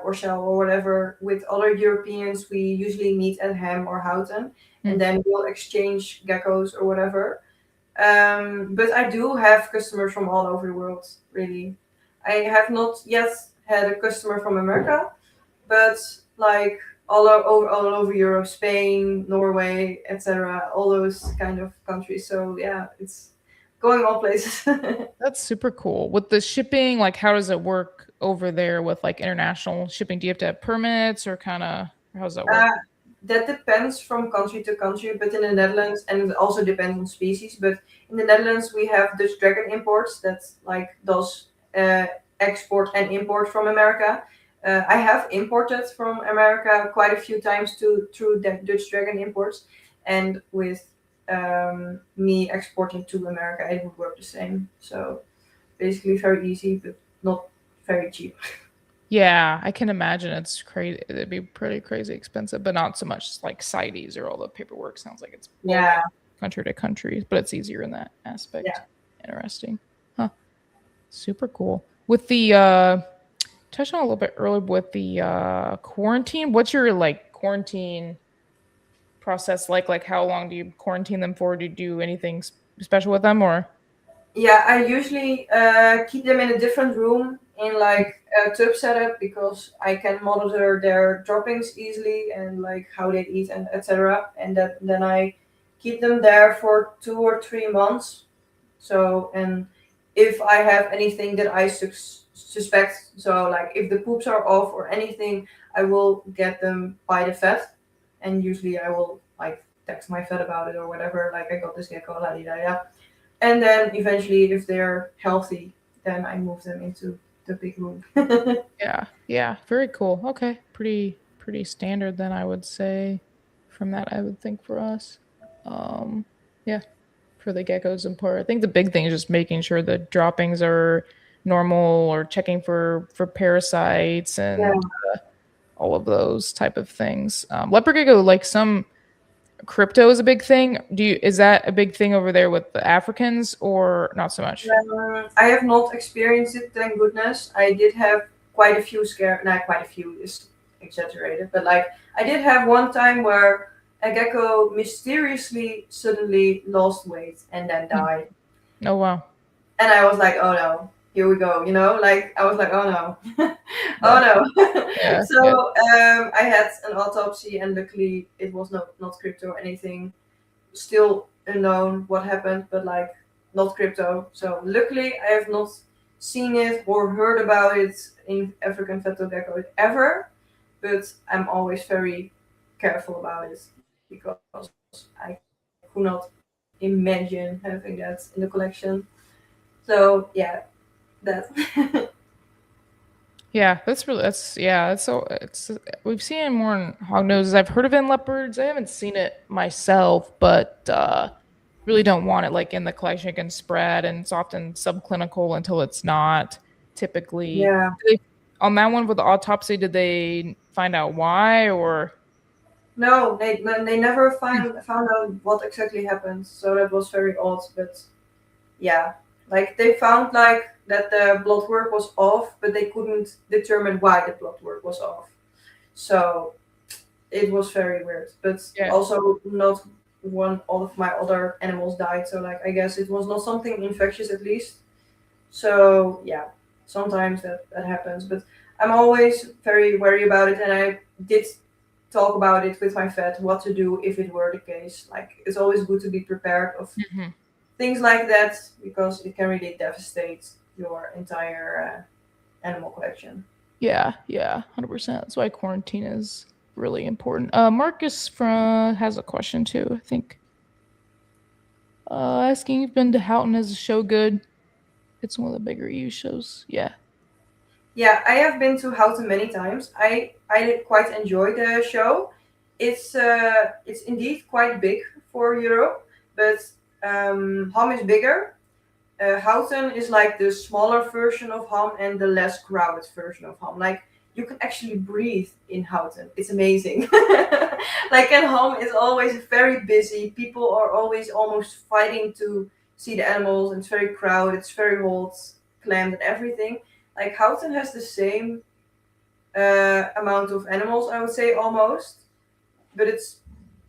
or sell or whatever with other Europeans, we usually meet at Ham or Houten, and then we'll exchange geckos or whatever. But I do have customers from all over the world, really. I have not yet had a customer from America, but like all over Europe, Spain, Norway, etc., all those kind of countries. So yeah, it's going all places. That's super cool. With the shipping, like how does it work over there with like international shipping? Do you have to have permits or kind of how does that work? That depends from country to country, but in the Netherlands, and it also depends on species, but in the Netherlands we have Dutch Dragon Imports that like does export and import from America. I have imported from America quite a few times through Dutch Dragon Imports, and with me exporting to America, it would work the same. So basically very easy, but not very cheap. Yeah, I can imagine it's crazy. It'd be pretty crazy expensive, but not so much like CITES or all the paperwork. Sounds like it's country to country, but it's easier in that aspect. Yeah. Interesting. Huh. Super cool. With the touched on a little bit earlier with the quarantine. What's your like quarantine process like? Like how long do you quarantine them for? Do you do anything special with them or? Yeah, I usually keep them in a different room in like a tub setup because I can monitor their droppings easily and like how they eat and etc. And then I keep them there for 2 or 3 months. So, and if I have anything that I suspect, so like if the poops are off or anything, I will get them by the vet, and usually I will like text my vet about it or whatever. Like I got this gecko, la di da da. And then eventually, if they're healthy, then I move them into the big room. Yeah, very cool. Okay, pretty standard then, I would say. From that, I would think for us, yeah, for the geckos and part. I think the big thing is just making sure the droppings are normal or checking for parasites and all of those type of things. Leopard gecko, like some. Crypto is a big thing. Is that a big thing over there with the Africans or not so much? I have not experienced it, thank goodness. I did have quite a few quite a few is exaggerated, but like I did have one time where a gecko mysteriously suddenly lost weight and then died. Oh wow. And I was like, oh no, here we go, like I was like, oh no. Oh no. So I had an autopsy and luckily it was not crypto or anything. Still unknown what happened, but like not crypto. So luckily I have not seen it or heard about it in African fetal gecko ever, but I'm always very careful about it because I could not imagine having that in the collection. So yeah, that. Yeah, we've seen it more in hognoses. I've heard of it in leopards. I haven't seen it myself, but really don't want it like in the collection. It can spread and it's often subclinical until it's not. Typically, Yeah. On that one with the autopsy, did they find out why or? No, they never found out what exactly happened. So that was very odd. But yeah, like they found like that the blood work was off, but they couldn't determine why the blood work was off. So it was very weird. But also not all of my other animals died. So like I guess it was not something infectious at least. So yeah, sometimes that happens. But I'm always very wary about it, and I did talk about it with my vet what to do if it were the case. Like it's always good to be prepared of things like that because it can really devastate your entire animal collection. Yeah, 100%. That's why quarantine is really important. Marcus has a question too, I think. Asking if you've been to Houghton, is the show good? It's one of the bigger EU shows. Yeah, I have been to Houghton many times. I quite enjoy the show. It's indeed quite big for Europe, but Ham is bigger. Houghton is like the smaller version of Ham and the less crowded version of Ham. Like you can actually breathe in Houten. It's amazing. Like at home, it's always very busy. People are always almost fighting to see the animals. It's very crowded. It's very hot, clammed, and everything. Like Houten has the same amount of animals, I would say, almost, but it's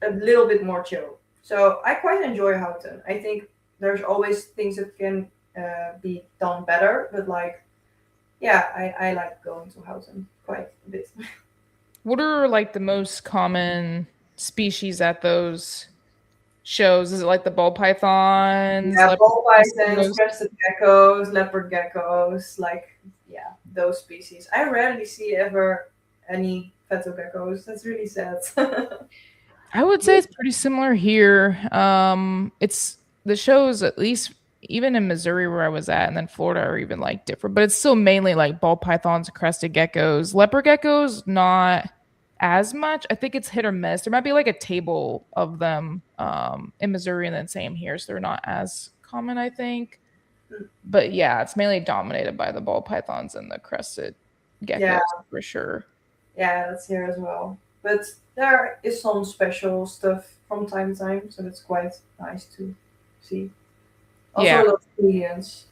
a little bit more chill. So I quite enjoy Houten. I think there's always things that can be done better, but like, yeah, I like going to Houten quite a bit. What are like the most common species at those shows? Is it like the ball pythons? Yeah, ball pythons, those- crested geckos, leopard geckos, like, yeah, those species. I rarely see ever any feto geckos. That's really sad. I would say it's pretty similar here. It's the shows, at least even in Missouri where I was at, and then Florida are even like different, but it's still mainly like ball pythons, crested geckos, leopard geckos, not as much. I think it's hit or miss. There might be like a table of them in Missouri, and then same here, so they're not as common, I think. But yeah, it's mainly dominated by the ball pythons and the crested geckos Yeah. for sure. Yeah, that's here as well. But there is some special stuff from time to time, so that's quite nice to see. Also, Yeah. a lot of comedians.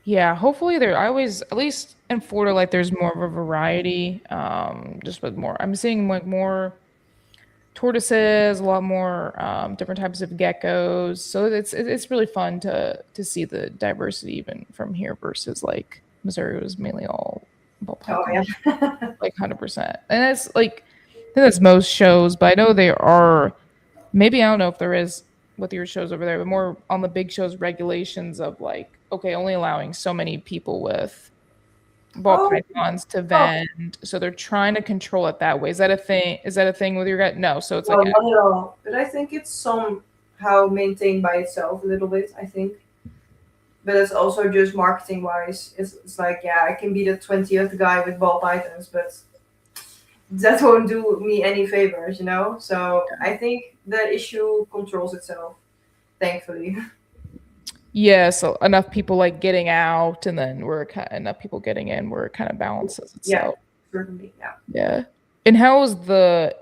Yeah, hopefully there. I always, at least in Florida, like there's more of a variety. Just with more, I'm seeing like more tortoises, a lot more different types of geckos. So it's really fun to see the diversity even from here versus like Missouri was mainly all ball Oh, python, yeah. like 100%. And it's like I think that's most shows, but I know there are maybe I don't know if there is with your shows over there, but more on the big shows regulations of like okay, only allowing so many people with ball Oh, pythons to vend. So they're trying to control it that way. Is that a thing? Is that a thing with your guy? No. So it's no, like not at all. But I think it's somehow maintained by itself a little bit, I think. But it's also just marketing wise. It's like, yeah, I can be the 20th guy with ball pythons, but that won't do me any favors, you know? So I think the issue controls itself, thankfully. yeah, so enough people like getting out, and then enough people getting in where it kind of balances Yeah, itself. certainly. Yeah. Yeah. And how is the?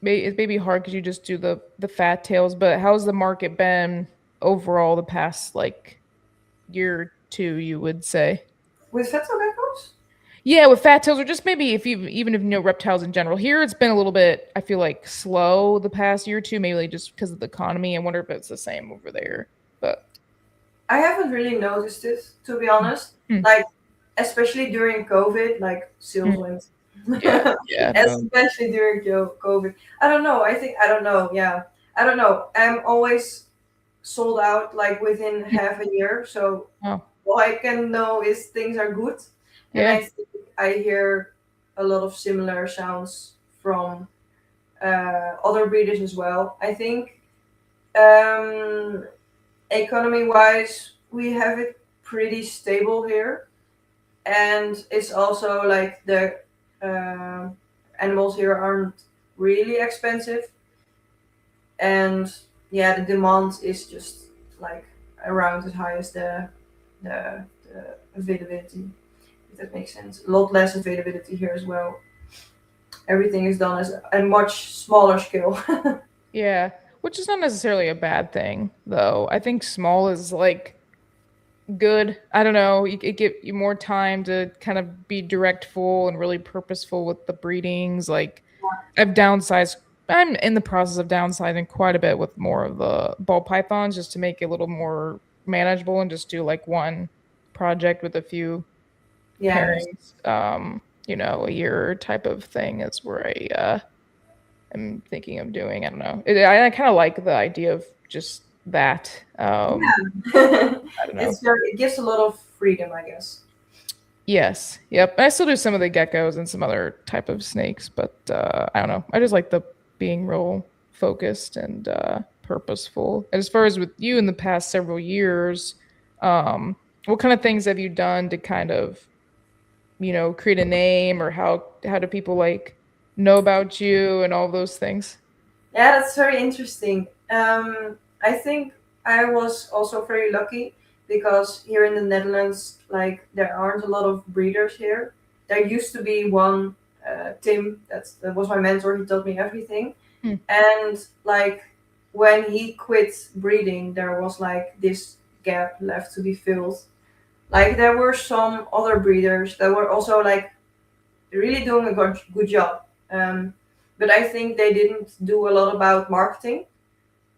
It may be hard because you just do the fat tails, but how's the market been overall the past like year or two? You would say. With fetal geckos? Yeah, with fat tails, or just maybe if you even if you know reptiles in general. Here, it's been a little bit. I feel like slow the past year or two, maybe just because of the economy. I wonder if it's the same over there. But I haven't really noticed it, to be honest. Mm. Like, especially during COVID, like sales went. yeah, Especially during COVID. I don't know. I don't know. Yeah. I don't know. I'm always sold out like within half a year. So Oh. all I can know is things are good. And Yeah. I think I hear a lot of similar sounds from other breeders as well. I think economy wise, we have it pretty stable here. And it's also like the animals here aren't really expensive. And yeah, the demand is just like around as high as the availability, if that makes sense. A lot less availability here as well. Everything is done as a much smaller scale. Yeah, which is not necessarily a bad thing, though. I think small is like good. I don't know. It give you more time to kind of be directful and really purposeful with the breedings. Like I've downsized. I'm in the process of downsizing quite a bit with more of the ball pythons just to make it a little more manageable and just do like one project with a few Yeah. pairings. You know, a year type of thing is where I am thinking of doing. I don't know. I kind of like the idea of just that. I don't know. It gives a lot of freedom, I guess. Yes. Yep. I still do some of the geckos and some other type of snakes, but I don't know. I just like the being real focused and purposeful. And as far as with you in the past several years, what kind of things have you done to kind of, you know, create a name, or how do people like know about you and all those things? Yeah, that's very interesting. I think I was also very lucky because here in the Netherlands, like there aren't a lot of breeders here. There used to be one, Tim, that was my mentor. He taught me everything, and like when he quit breeding, there was like this gap left to be filled. Like there were some other breeders that were also like really doing a good job, but I think they didn't do a lot about marketing,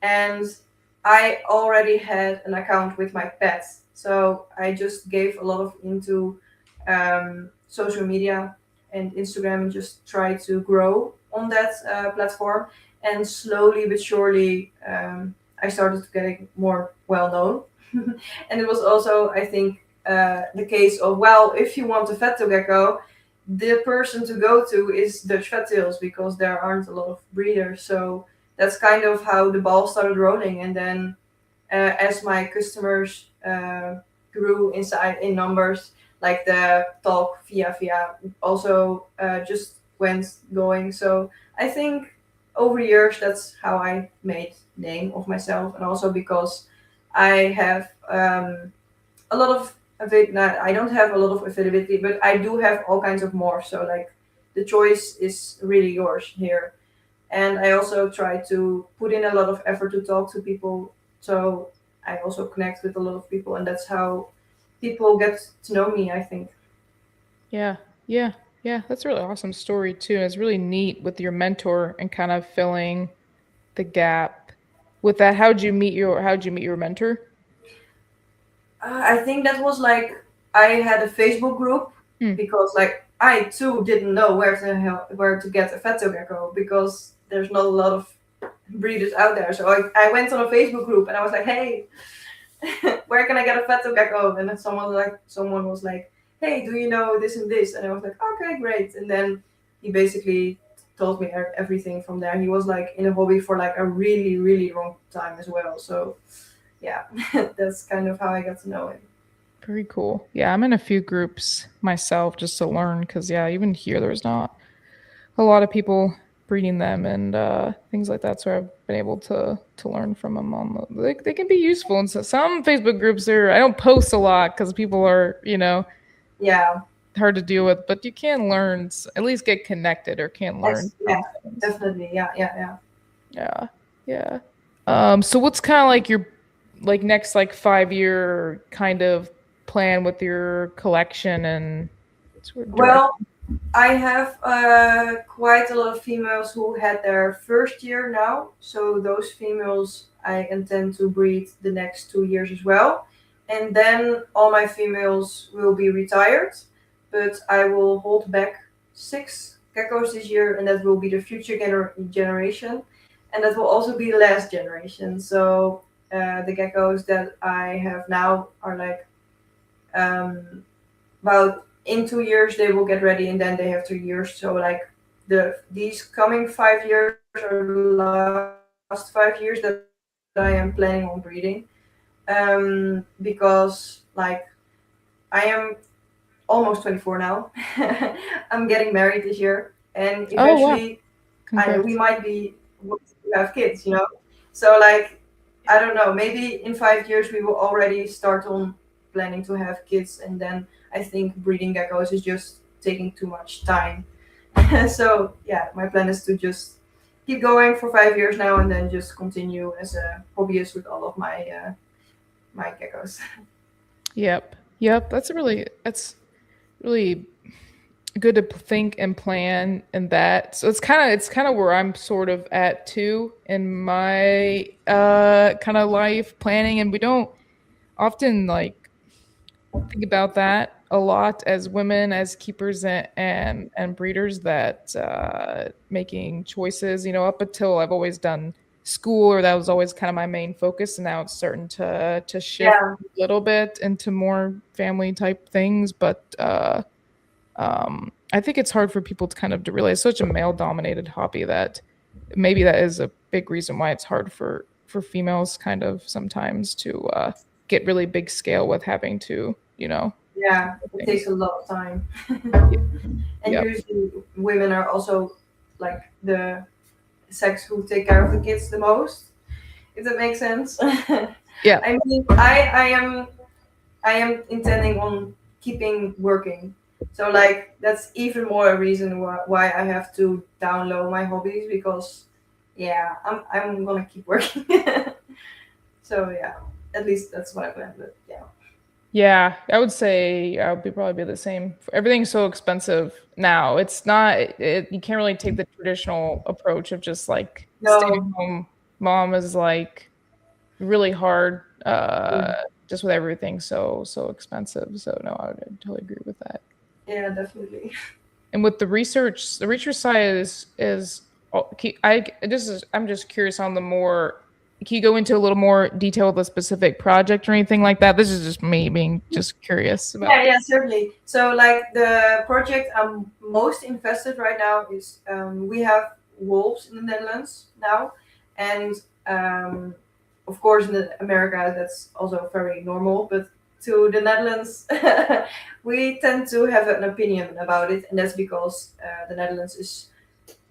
and I already had an account with my pets, so I just gave a lot of into social media and Instagram, and just try to grow on that platform. And slowly but surely, I started getting more well known. And it was also, I think, the case of, well, if you want a Vetto gecko, the person to go to is Dutch Vet Tails, because there aren't a lot of breeders. So that's kind of how the ball started rolling. And then as my customers grew in numbers, like the talk via also just went going. So I think over years, that's how I made name of myself. And also because I have a lot of I don't have a lot of availability, but I do have all kinds of morphs. So like the choice is really yours here. And I also try to put in a lot of effort to talk to people. So I also connect with a lot of people, and that's how people get to know me, I think. Yeah, yeah, yeah. That's a really awesome story too. And it's really neat with your mentor and kind of filling the gap with that. How'd you meet your mentor? I think that was like I had a Facebook group, because like I too didn't know where to get a Vetto gecko, because there's not a lot of breeders out there. So I went on a Facebook group and I was like, hey, where can I get a Vetto gecko? And then someone was like, hey, do you know this and this? And I was like, okay, great. And then he basically told me everything from there. He was like in a hobby for like a really, really long time as well. So yeah, that's kind of how I got to know him. Very cool. Yeah, I'm in a few groups myself just to learn, because yeah, even here there's not a lot of people breeding them and things like that. So I've been able to learn from them on they can be useful. And so some Facebook groups I don't post a lot because people are, yeah, hard to deal with, but you can learn, at least get connected, or can learn. Yeah, definitely. Yeah. So what's kind of like your next 5-year kind of plan with your collection and well, I have quite a lot of females who had their first year now. So those females I intend to breed the next 2 years as well. And then all my females will be retired. But I will hold back 6 geckos this year, and that will be the future generation. And that will also be the last generation. So the geckos that I have now are like about in 2 years they will get ready, and then they have 3 years. So like these coming 5 years are the last 5 years that I am planning on breeding, because like I am almost 24 now. I'm getting married this year, and eventually we might be to have kids, So like I don't know, maybe in 5 years we will already start on planning to have kids, and then I think breeding geckos is just taking too much time. So yeah, my plan is to just keep going for 5 years now, and then just continue as a hobbyist with all of my my geckos. Yep. That's really good to think and plan in that. So it's kind of where I'm sort of at too in my kind of life planning, and we don't often think about that a lot as women, as keepers and breeders, that making choices. Up until I've always done school, or that was always kind of my main focus, and now it's starting to shift a little bit into more family type things. But I think it's hard for people to kind of to realize such a male dominated hobby that maybe that is a big reason why it's hard for females kind of sometimes to get really big scale with having to, Yeah, it takes a lot of time. And usually women are also like the sex who take care of the kids the most, if that makes sense. Yeah. I mean, I am I am intending on keeping working. So like that's even more a reason why I have to download my hobbies, because yeah, I'm gonna keep working. So yeah, at least that's what I plan. But yeah. Yeah, I would say I would probably be the same. Everything's so expensive now. It's not. You can't really take the traditional approach of just like staying No. home. Mom is like really hard. Yeah, Just with everything so expensive. So no, I would totally agree with that. yeah, definitely. And with the research side is I'm just curious on the more. Can you go into a little more detail with a specific project or anything like that? This is just me being just curious about. Yeah, certainly. So like the project I'm most invested right now is we have wolves in the Netherlands now, and of course in America that's also very normal, but to the Netherlands we tend to have an opinion about it, and that's because the Netherlands is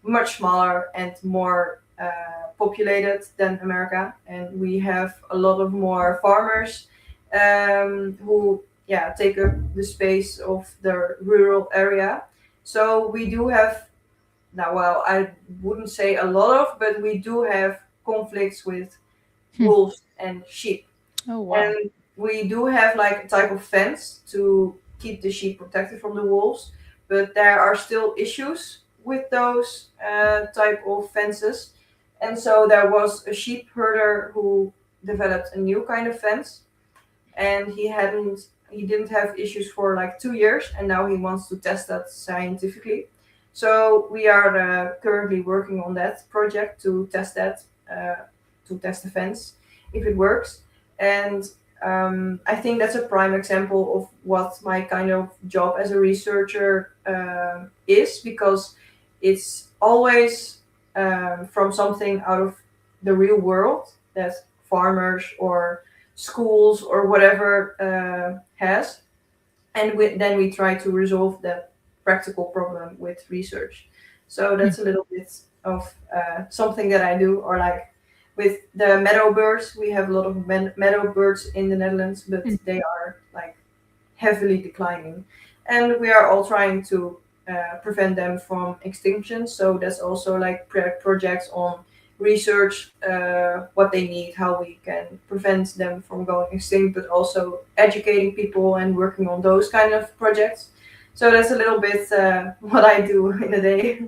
much smaller and more populated than America, and we have a lot of more farmers who take up the space of the rural area. So we do have now, well, I wouldn't say a lot of, but we do have conflicts with wolves and sheep. Oh wow. And we do have like a type of fence to keep the sheep protected from the wolves, but there are still issues with those type of fences. And so there was a sheep herder who developed a new kind of fence, and he didn't have issues for like 2 years, and now he wants to test that scientifically. So we are currently working on that project to test that, to test the fence if it works. And I think that's a prime example of what my kind of job as a researcher is, because it's always from something out of the real world that farmers or schools or whatever has, and then we try to resolve that practical problem with research. So that's a little bit of something that I do. Or like with the meadow birds, we have a lot of meadow birds in the Netherlands, but they are like heavily declining, and we are all trying to prevent them from extinction. So that's also like projects on research, what they need, how we can prevent them from going extinct, but also educating people and working on those kind of projects. So that's a little bit what I do in a day.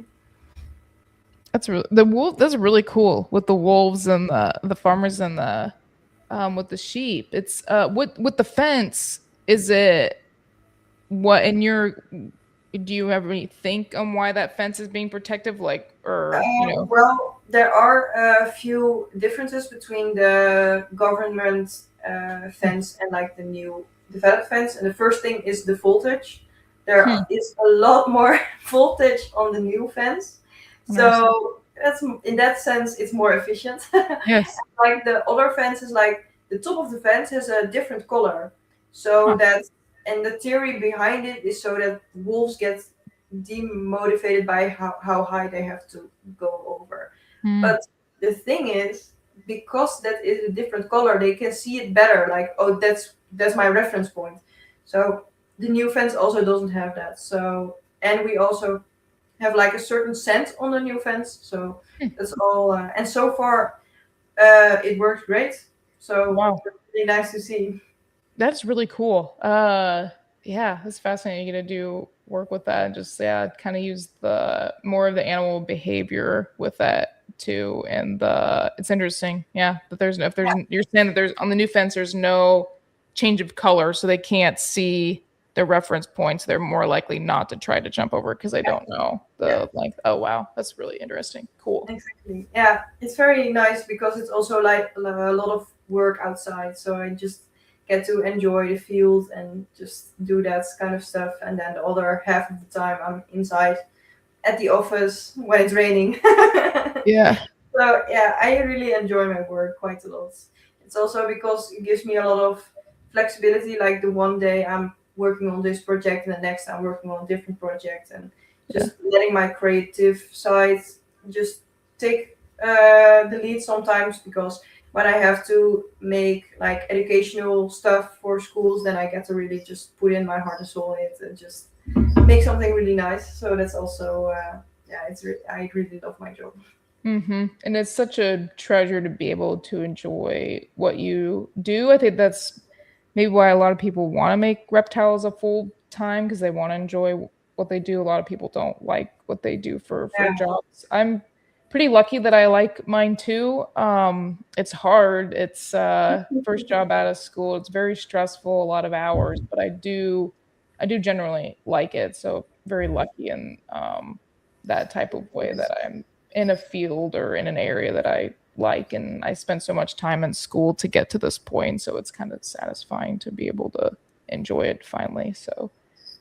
That's That's really cool with the wolves and the farmers and the with the sheep. It's with the fence. Is it what in your? Do you ever think on why that fence is being protective? Like, or Well, there are a few differences between the government fence and like the new developed fence. And the first thing is the voltage. There is a lot more voltage on the new fence. So that's, in that sense, it's more efficient. Yes. Like the other fence is like the top of the fence has a different color. So that, and the theory behind it is so that wolves get demotivated by how high they have to go over. But the thing is, because that is a different color, they can see it better. Like, oh, that's my reference point. So the new fence also doesn't have that. So, and we also have like a certain scent on the new fence. So that's all. And so far, it works great. So it's really nice to see. That's really cool. Yeah, that's fascinating. You get to do work with that and just kind of use the more of the animal behavior with that too. And it's interesting. Yeah, but you're saying that there's on the new fence there's no change of color, so they can't see the reference points. They're more likely not to try to jump over because they don't know the length. Oh wow, that's really interesting. Cool. Exactly. Yeah, it's very nice because it's also like a lot of work outside. So I just get to enjoy the field and just do that kind of stuff. And then the other half of the time I'm inside at the office when it's raining. Yeah. So yeah, I really enjoy my work quite a lot. It's also because it gives me a lot of flexibility. Like the one day I'm working on this project and the next I'm working on a different project, and just letting my creative side just take the lead sometimes, because when I have to make like educational stuff for schools, then I get to really just put in my heart and soul in it and just make something really nice. So that's also I really love my job. And it's such a treasure to be able to enjoy what you do. I think that's maybe why a lot of people want to make reptiles a full time, because they want to enjoy what they do. A lot of people don't like what they do for Yeah. jobs. I'm pretty lucky that I like mine too. It's hard. It's first job out of school. It's very stressful, a lot of hours, but I do generally like it. So very lucky in that type of way, that I'm in a field or in an area that I like, and I spent so much time in school to get to this point, so it's kind of satisfying to be able to enjoy it finally. So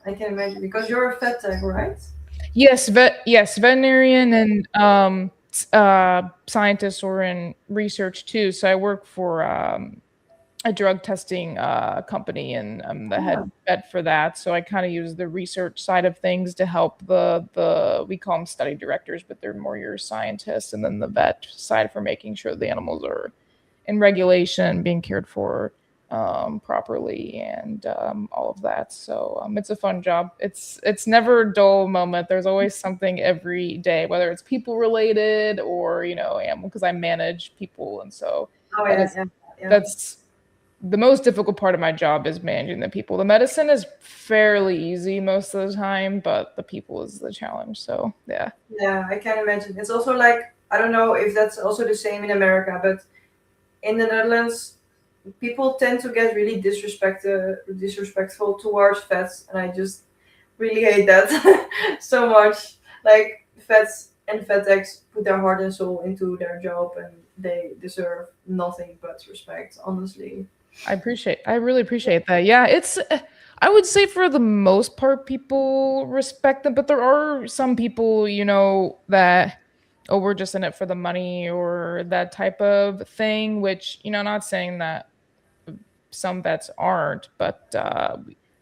I can imagine, because you're a vet tech, right? yes, veterinarian and scientist, or in research too. So I work for a drug testing company, and I'm the head vet for that. So I kind of use the research side of things to help the we call them study directors, but they're more your scientists, and then the vet side for making sure the animals are in regulation, being cared for properly, and all of that. So it's a fun job. It's never a dull moment. There's always something every day, whether it's people related or animal, because I manage people, and so that's the most difficult part of my job, is managing the people. The medicine is fairly easy most of the time, but the people is the challenge. So yeah. Yeah, I can imagine. It's also like, I don't know if that's also the same in America, but in the Netherlands, people tend to get really disrespectful towards vets, and I just really hate that so much. Like, vets and vet techs put their heart and soul into their job, and they deserve nothing but respect, honestly. I really appreciate that. Yeah, it's I would say for the most part people respect them, but there are some people, that we're just in it for the money, or that type of thing, which, not saying that some vets aren't, but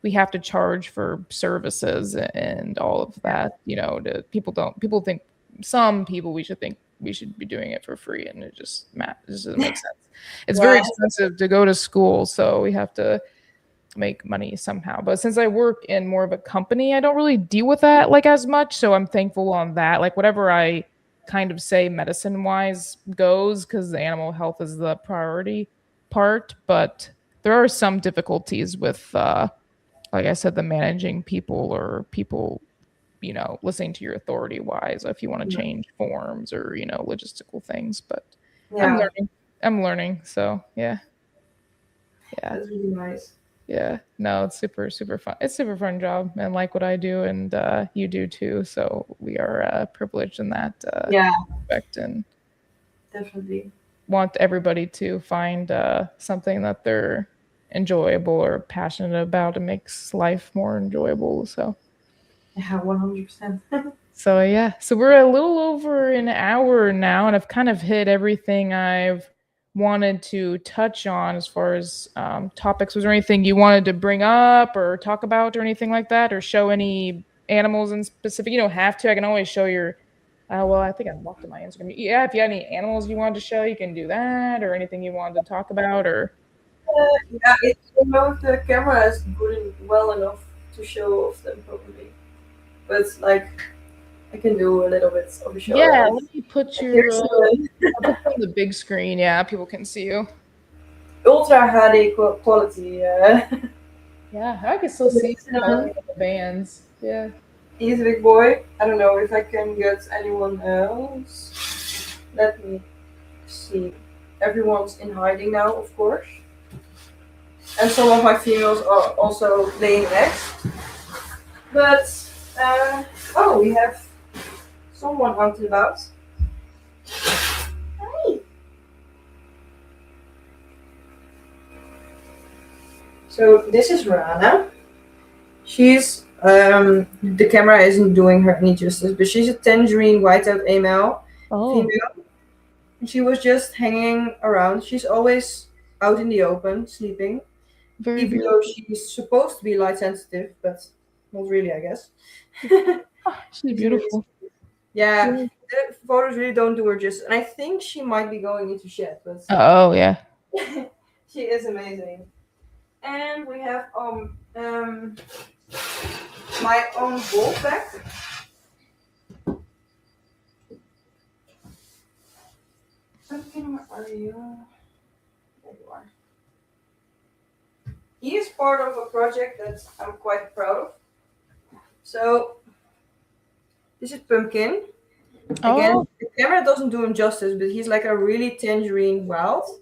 we have to charge for services and all of that. People think, some people, we should be doing it for free, and it just doesn't make sense. It's very expensive to go to school, so we have to make money somehow. But since I work in more of a company, I don't really deal with that like as much, so I'm thankful on that. Like, whatever I kind of say medicine wise goes, because the animal health is the priority part. But there are some difficulties with like I said, the managing people, or people listening to your authority wise, if you want to change forms, or logistical things. But I'm learning, so yeah. That's really nice. Yeah, no, it's super fun. It's super fun job, and like what I do, and you do too, so we are privileged in that respect, and definitely want everybody to find something that they're enjoyable or passionate about. It makes life more enjoyable. So yeah, 100%. So yeah, so we're a little over an hour now, and I've kind of hit everything I've wanted to touch on as far as topics. Was there anything you wanted to bring up or talk about, or anything like that, or show any animals in specific? You don't have to. I can always show your well, I think I locked in my Instagram. Yeah, if you had any animals you wanted to show, you can do that, or anything you wanted to talk about, or if the camera is good well enough to show off them, probably. But like, I can do a little bit of a show. Yeah, let me put your I'll put on the big screen. Yeah, people can see you. Ultra HD quality. Yeah, I can still see the bands. Yeah. He's a big boy. I don't know if I can get anyone else. Let me see. Everyone's in hiding now, of course. And some of my females are also laying eggs. But, we have someone out and about. Hi. So this is Rana. She's the camera isn't doing her any justice, but she's a tangerine whiteout female. And she was just hanging around. She's always out in the open, sleeping. Very even though she's supposed to be light sensitive, but not really, I guess. She's beautiful. Yeah, the photos really don't do her justice. And I think she might be going into shed, but Oh yeah. she is amazing. And we have my own wolf bag. Pumpkin, where are you? There you are. He is part of a project that I'm quite proud of. So this is Pumpkin. Again, the camera doesn't do him justice, but he's like a really tangerine wild.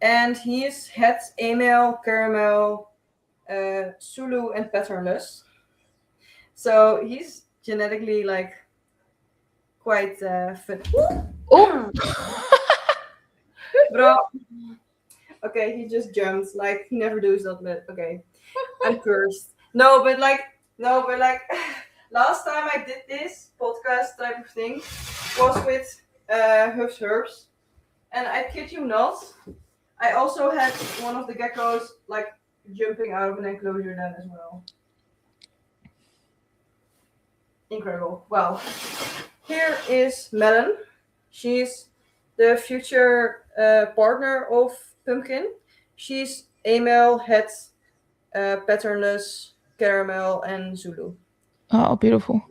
And he is het, amel, caramel, Zulu, and patternless. So he's genetically like quite fun. Oh. Bro. Okay, he just jumped. Like he never does that, but okay. I'm cursed. No, but like last time I did this podcast type of thing was with Herbs. And I kid you not, I also had one of the geckos like jumping out of an enclosure then as well. Incredible. Well, here is Melon. She's the future partner of Pumpkin. She's amel, het, patternless, caramel, and Zulu. Oh, beautiful.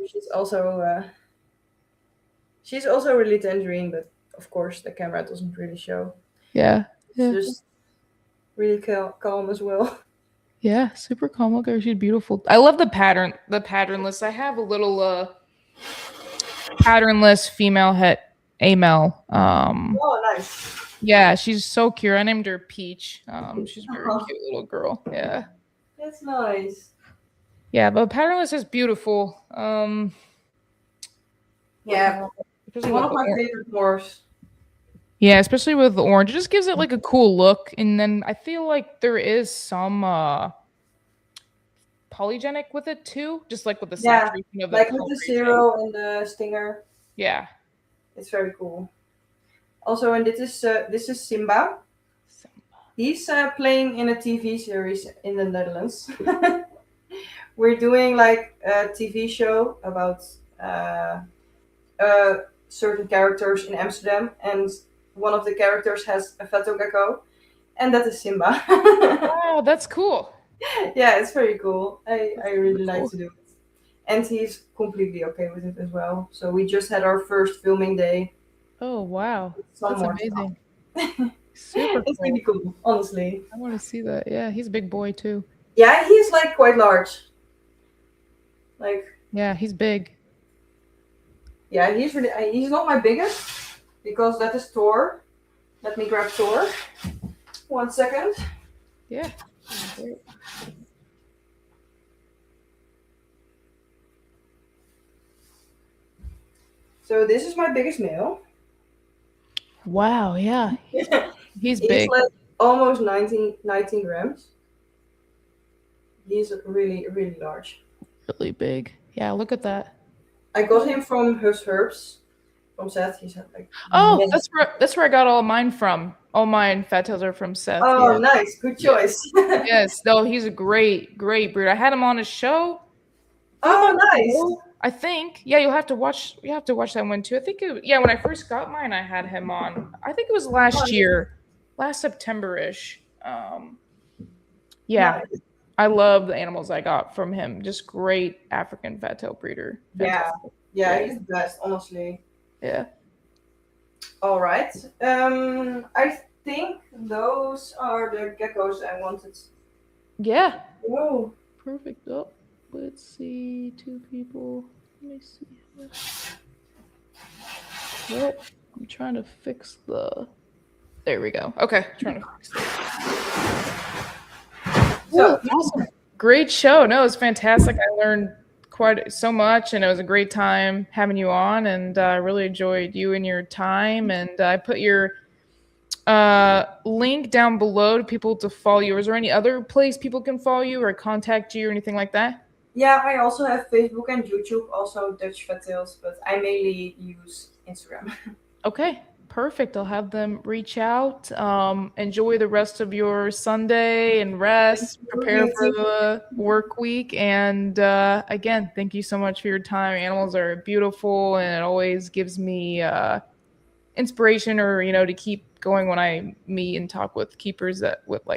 She's also really tangerine, but of course the camera doesn't really show. Yeah. It's just really calm as well. Yeah, super calm. Look at her. She's beautiful. I love the patternless. I have a little patternless female het amel. Oh, nice. Yeah, she's so cute. I named her Peach. She's a very cute little girl. Yeah. That's nice. Yeah, but patternless is beautiful. Yeah, one of my favorite morphs. Yeah, especially with the orange. It just gives it like a cool look. And then I feel like there is some polygenic with it too. Just like with the saturation of the like with the zero and the stinger. Yeah. It's very cool. Also, and this is Simba. He's playing in a TV series in the Netherlands. We're doing like a TV show about certain characters in Amsterdam, and one of the characters has a fato gecko, and that is Simba. Oh, that's cool. Yeah, it's very cool. I really like to do it. And he's completely okay with it as well. So we just had our first filming day. Oh, wow. That's amazing. Super It's really cool, honestly. I want to see that. Yeah, he's a big boy too. Yeah, he's like quite large. Like. Yeah, he's big. Yeah, he's not my biggest because that is Thor. Let me grab Thor. 1 second. Yeah. So this is my biggest male. Wow, yeah. He's big. He's like almost 19 grams. He's really, really large. Really big. Yeah, look at that. I got him from Herbs. From Seth. He's like. Oh, that's where I got all mine from. All mine fat tails are from Seth. Oh, yeah. Nice. Good choice. Yes. No, he's a great breed. I had him on his show. Oh, nice. I think. Yeah, you have to watch that one too. I think when I first got mine, I had him on. I think it was last year. Last September-ish. Yeah. Nice. I love the animals I got from him. Just great African fat tail breeder. Fantastic. Yeah, he's the best, honestly. Yeah. All right. I think those are the geckos I wanted. Yeah. Whoa. Perfect. Oh, let's see. 2 people. Let me see. Well, I'm trying to fix the. There we go. Okay. Trying to fix it. So awesome. Great show. No, it was fantastic. I learned quite so much, and it was a great time having you on, and I really enjoyed you and your time. And I put your link down below to people to follow you. Is there any other place people can follow you or contact you or anything like that? Yeah, I also have Facebook and YouTube, also Dutch Fat Tails, but I mainly use Instagram. Okay. perfect. I'll have them reach out. Enjoy the rest of your Sunday and rest. Prepare for the work week. And again, thank you so much for your time. Animals are beautiful, and it always gives me inspiration, or to keep going when I meet and talk with keepers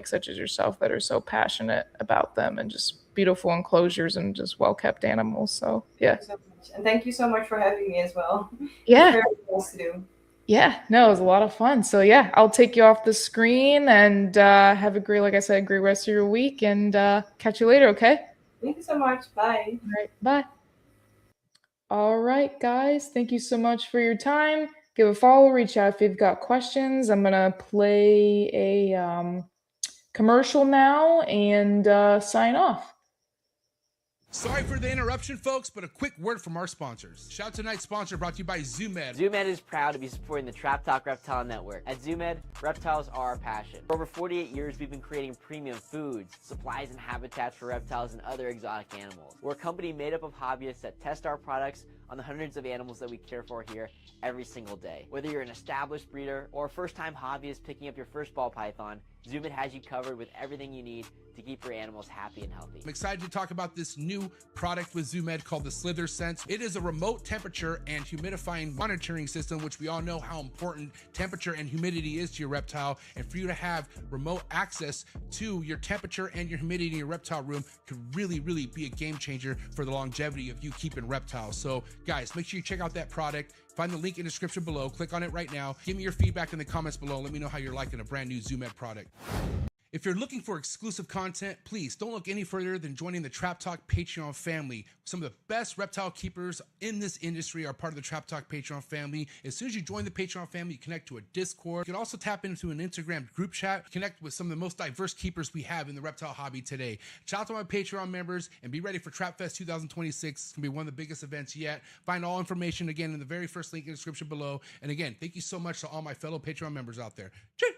such as yourself, that are so passionate about them, and just beautiful enclosures and just well kept animals. So yeah. Thank you so much. And thank you so much for having me as well. Yeah. Very nice to do. Yeah, no, it was a lot of fun. So yeah, I'll take you off the screen, and have a great, like I said, great rest of your week, and catch you later. Okay. Thank you so much. Bye. All right. Bye. All right, guys. Thank you so much for your time. Give a follow, reach out if you've got questions. I'm going to play a commercial now and sign off. Sorry for the interruption, folks, but a quick word from our sponsors. Shout out to tonight's sponsor, brought to you by ZooMed. ZooMed is proud to be supporting the Trap Talk Reptile Network. At ZooMed, reptiles are our passion. For over 48 years, we've been creating premium foods, supplies, and habitats for reptiles and other exotic animals. We're a company made up of hobbyists that test our products on the hundreds of animals that we care for here every single day. Whether you're an established breeder or a first-time hobbyist picking up your first ball python, ZooMed has you covered with everything you need to keep your animals happy and healthy. I'm excited to talk about this new product with ZooMed called the Slither Sense. It is a remote temperature and humidifying monitoring system, which we all know how important temperature and humidity is to your reptile. And for you to have remote access to your temperature and your humidity in your reptile room could really, really be a game changer for the longevity of you keeping reptiles. So guys, make sure you check out that product. Find the link in the description below. Click on it right now. Give me your feedback in the comments below. Let me know how you're liking a brand new ZooMed product. If you're looking for exclusive content, please don't look any further than joining the Trap Talk Patreon family. Some of the best reptile keepers in this industry are part of the Trap Talk Patreon family. As soon as you join the Patreon family, you connect to a Discord. You can also tap into an Instagram group chat, connect with some of the most diverse keepers we have in the reptile hobby today. Shout out to my Patreon members, and be ready for Trap Fest 2026. It's going to be one of the biggest events yet. Find all information again in the very first link in the description below. And again, thank you so much to all my fellow Patreon members out there. Cheers!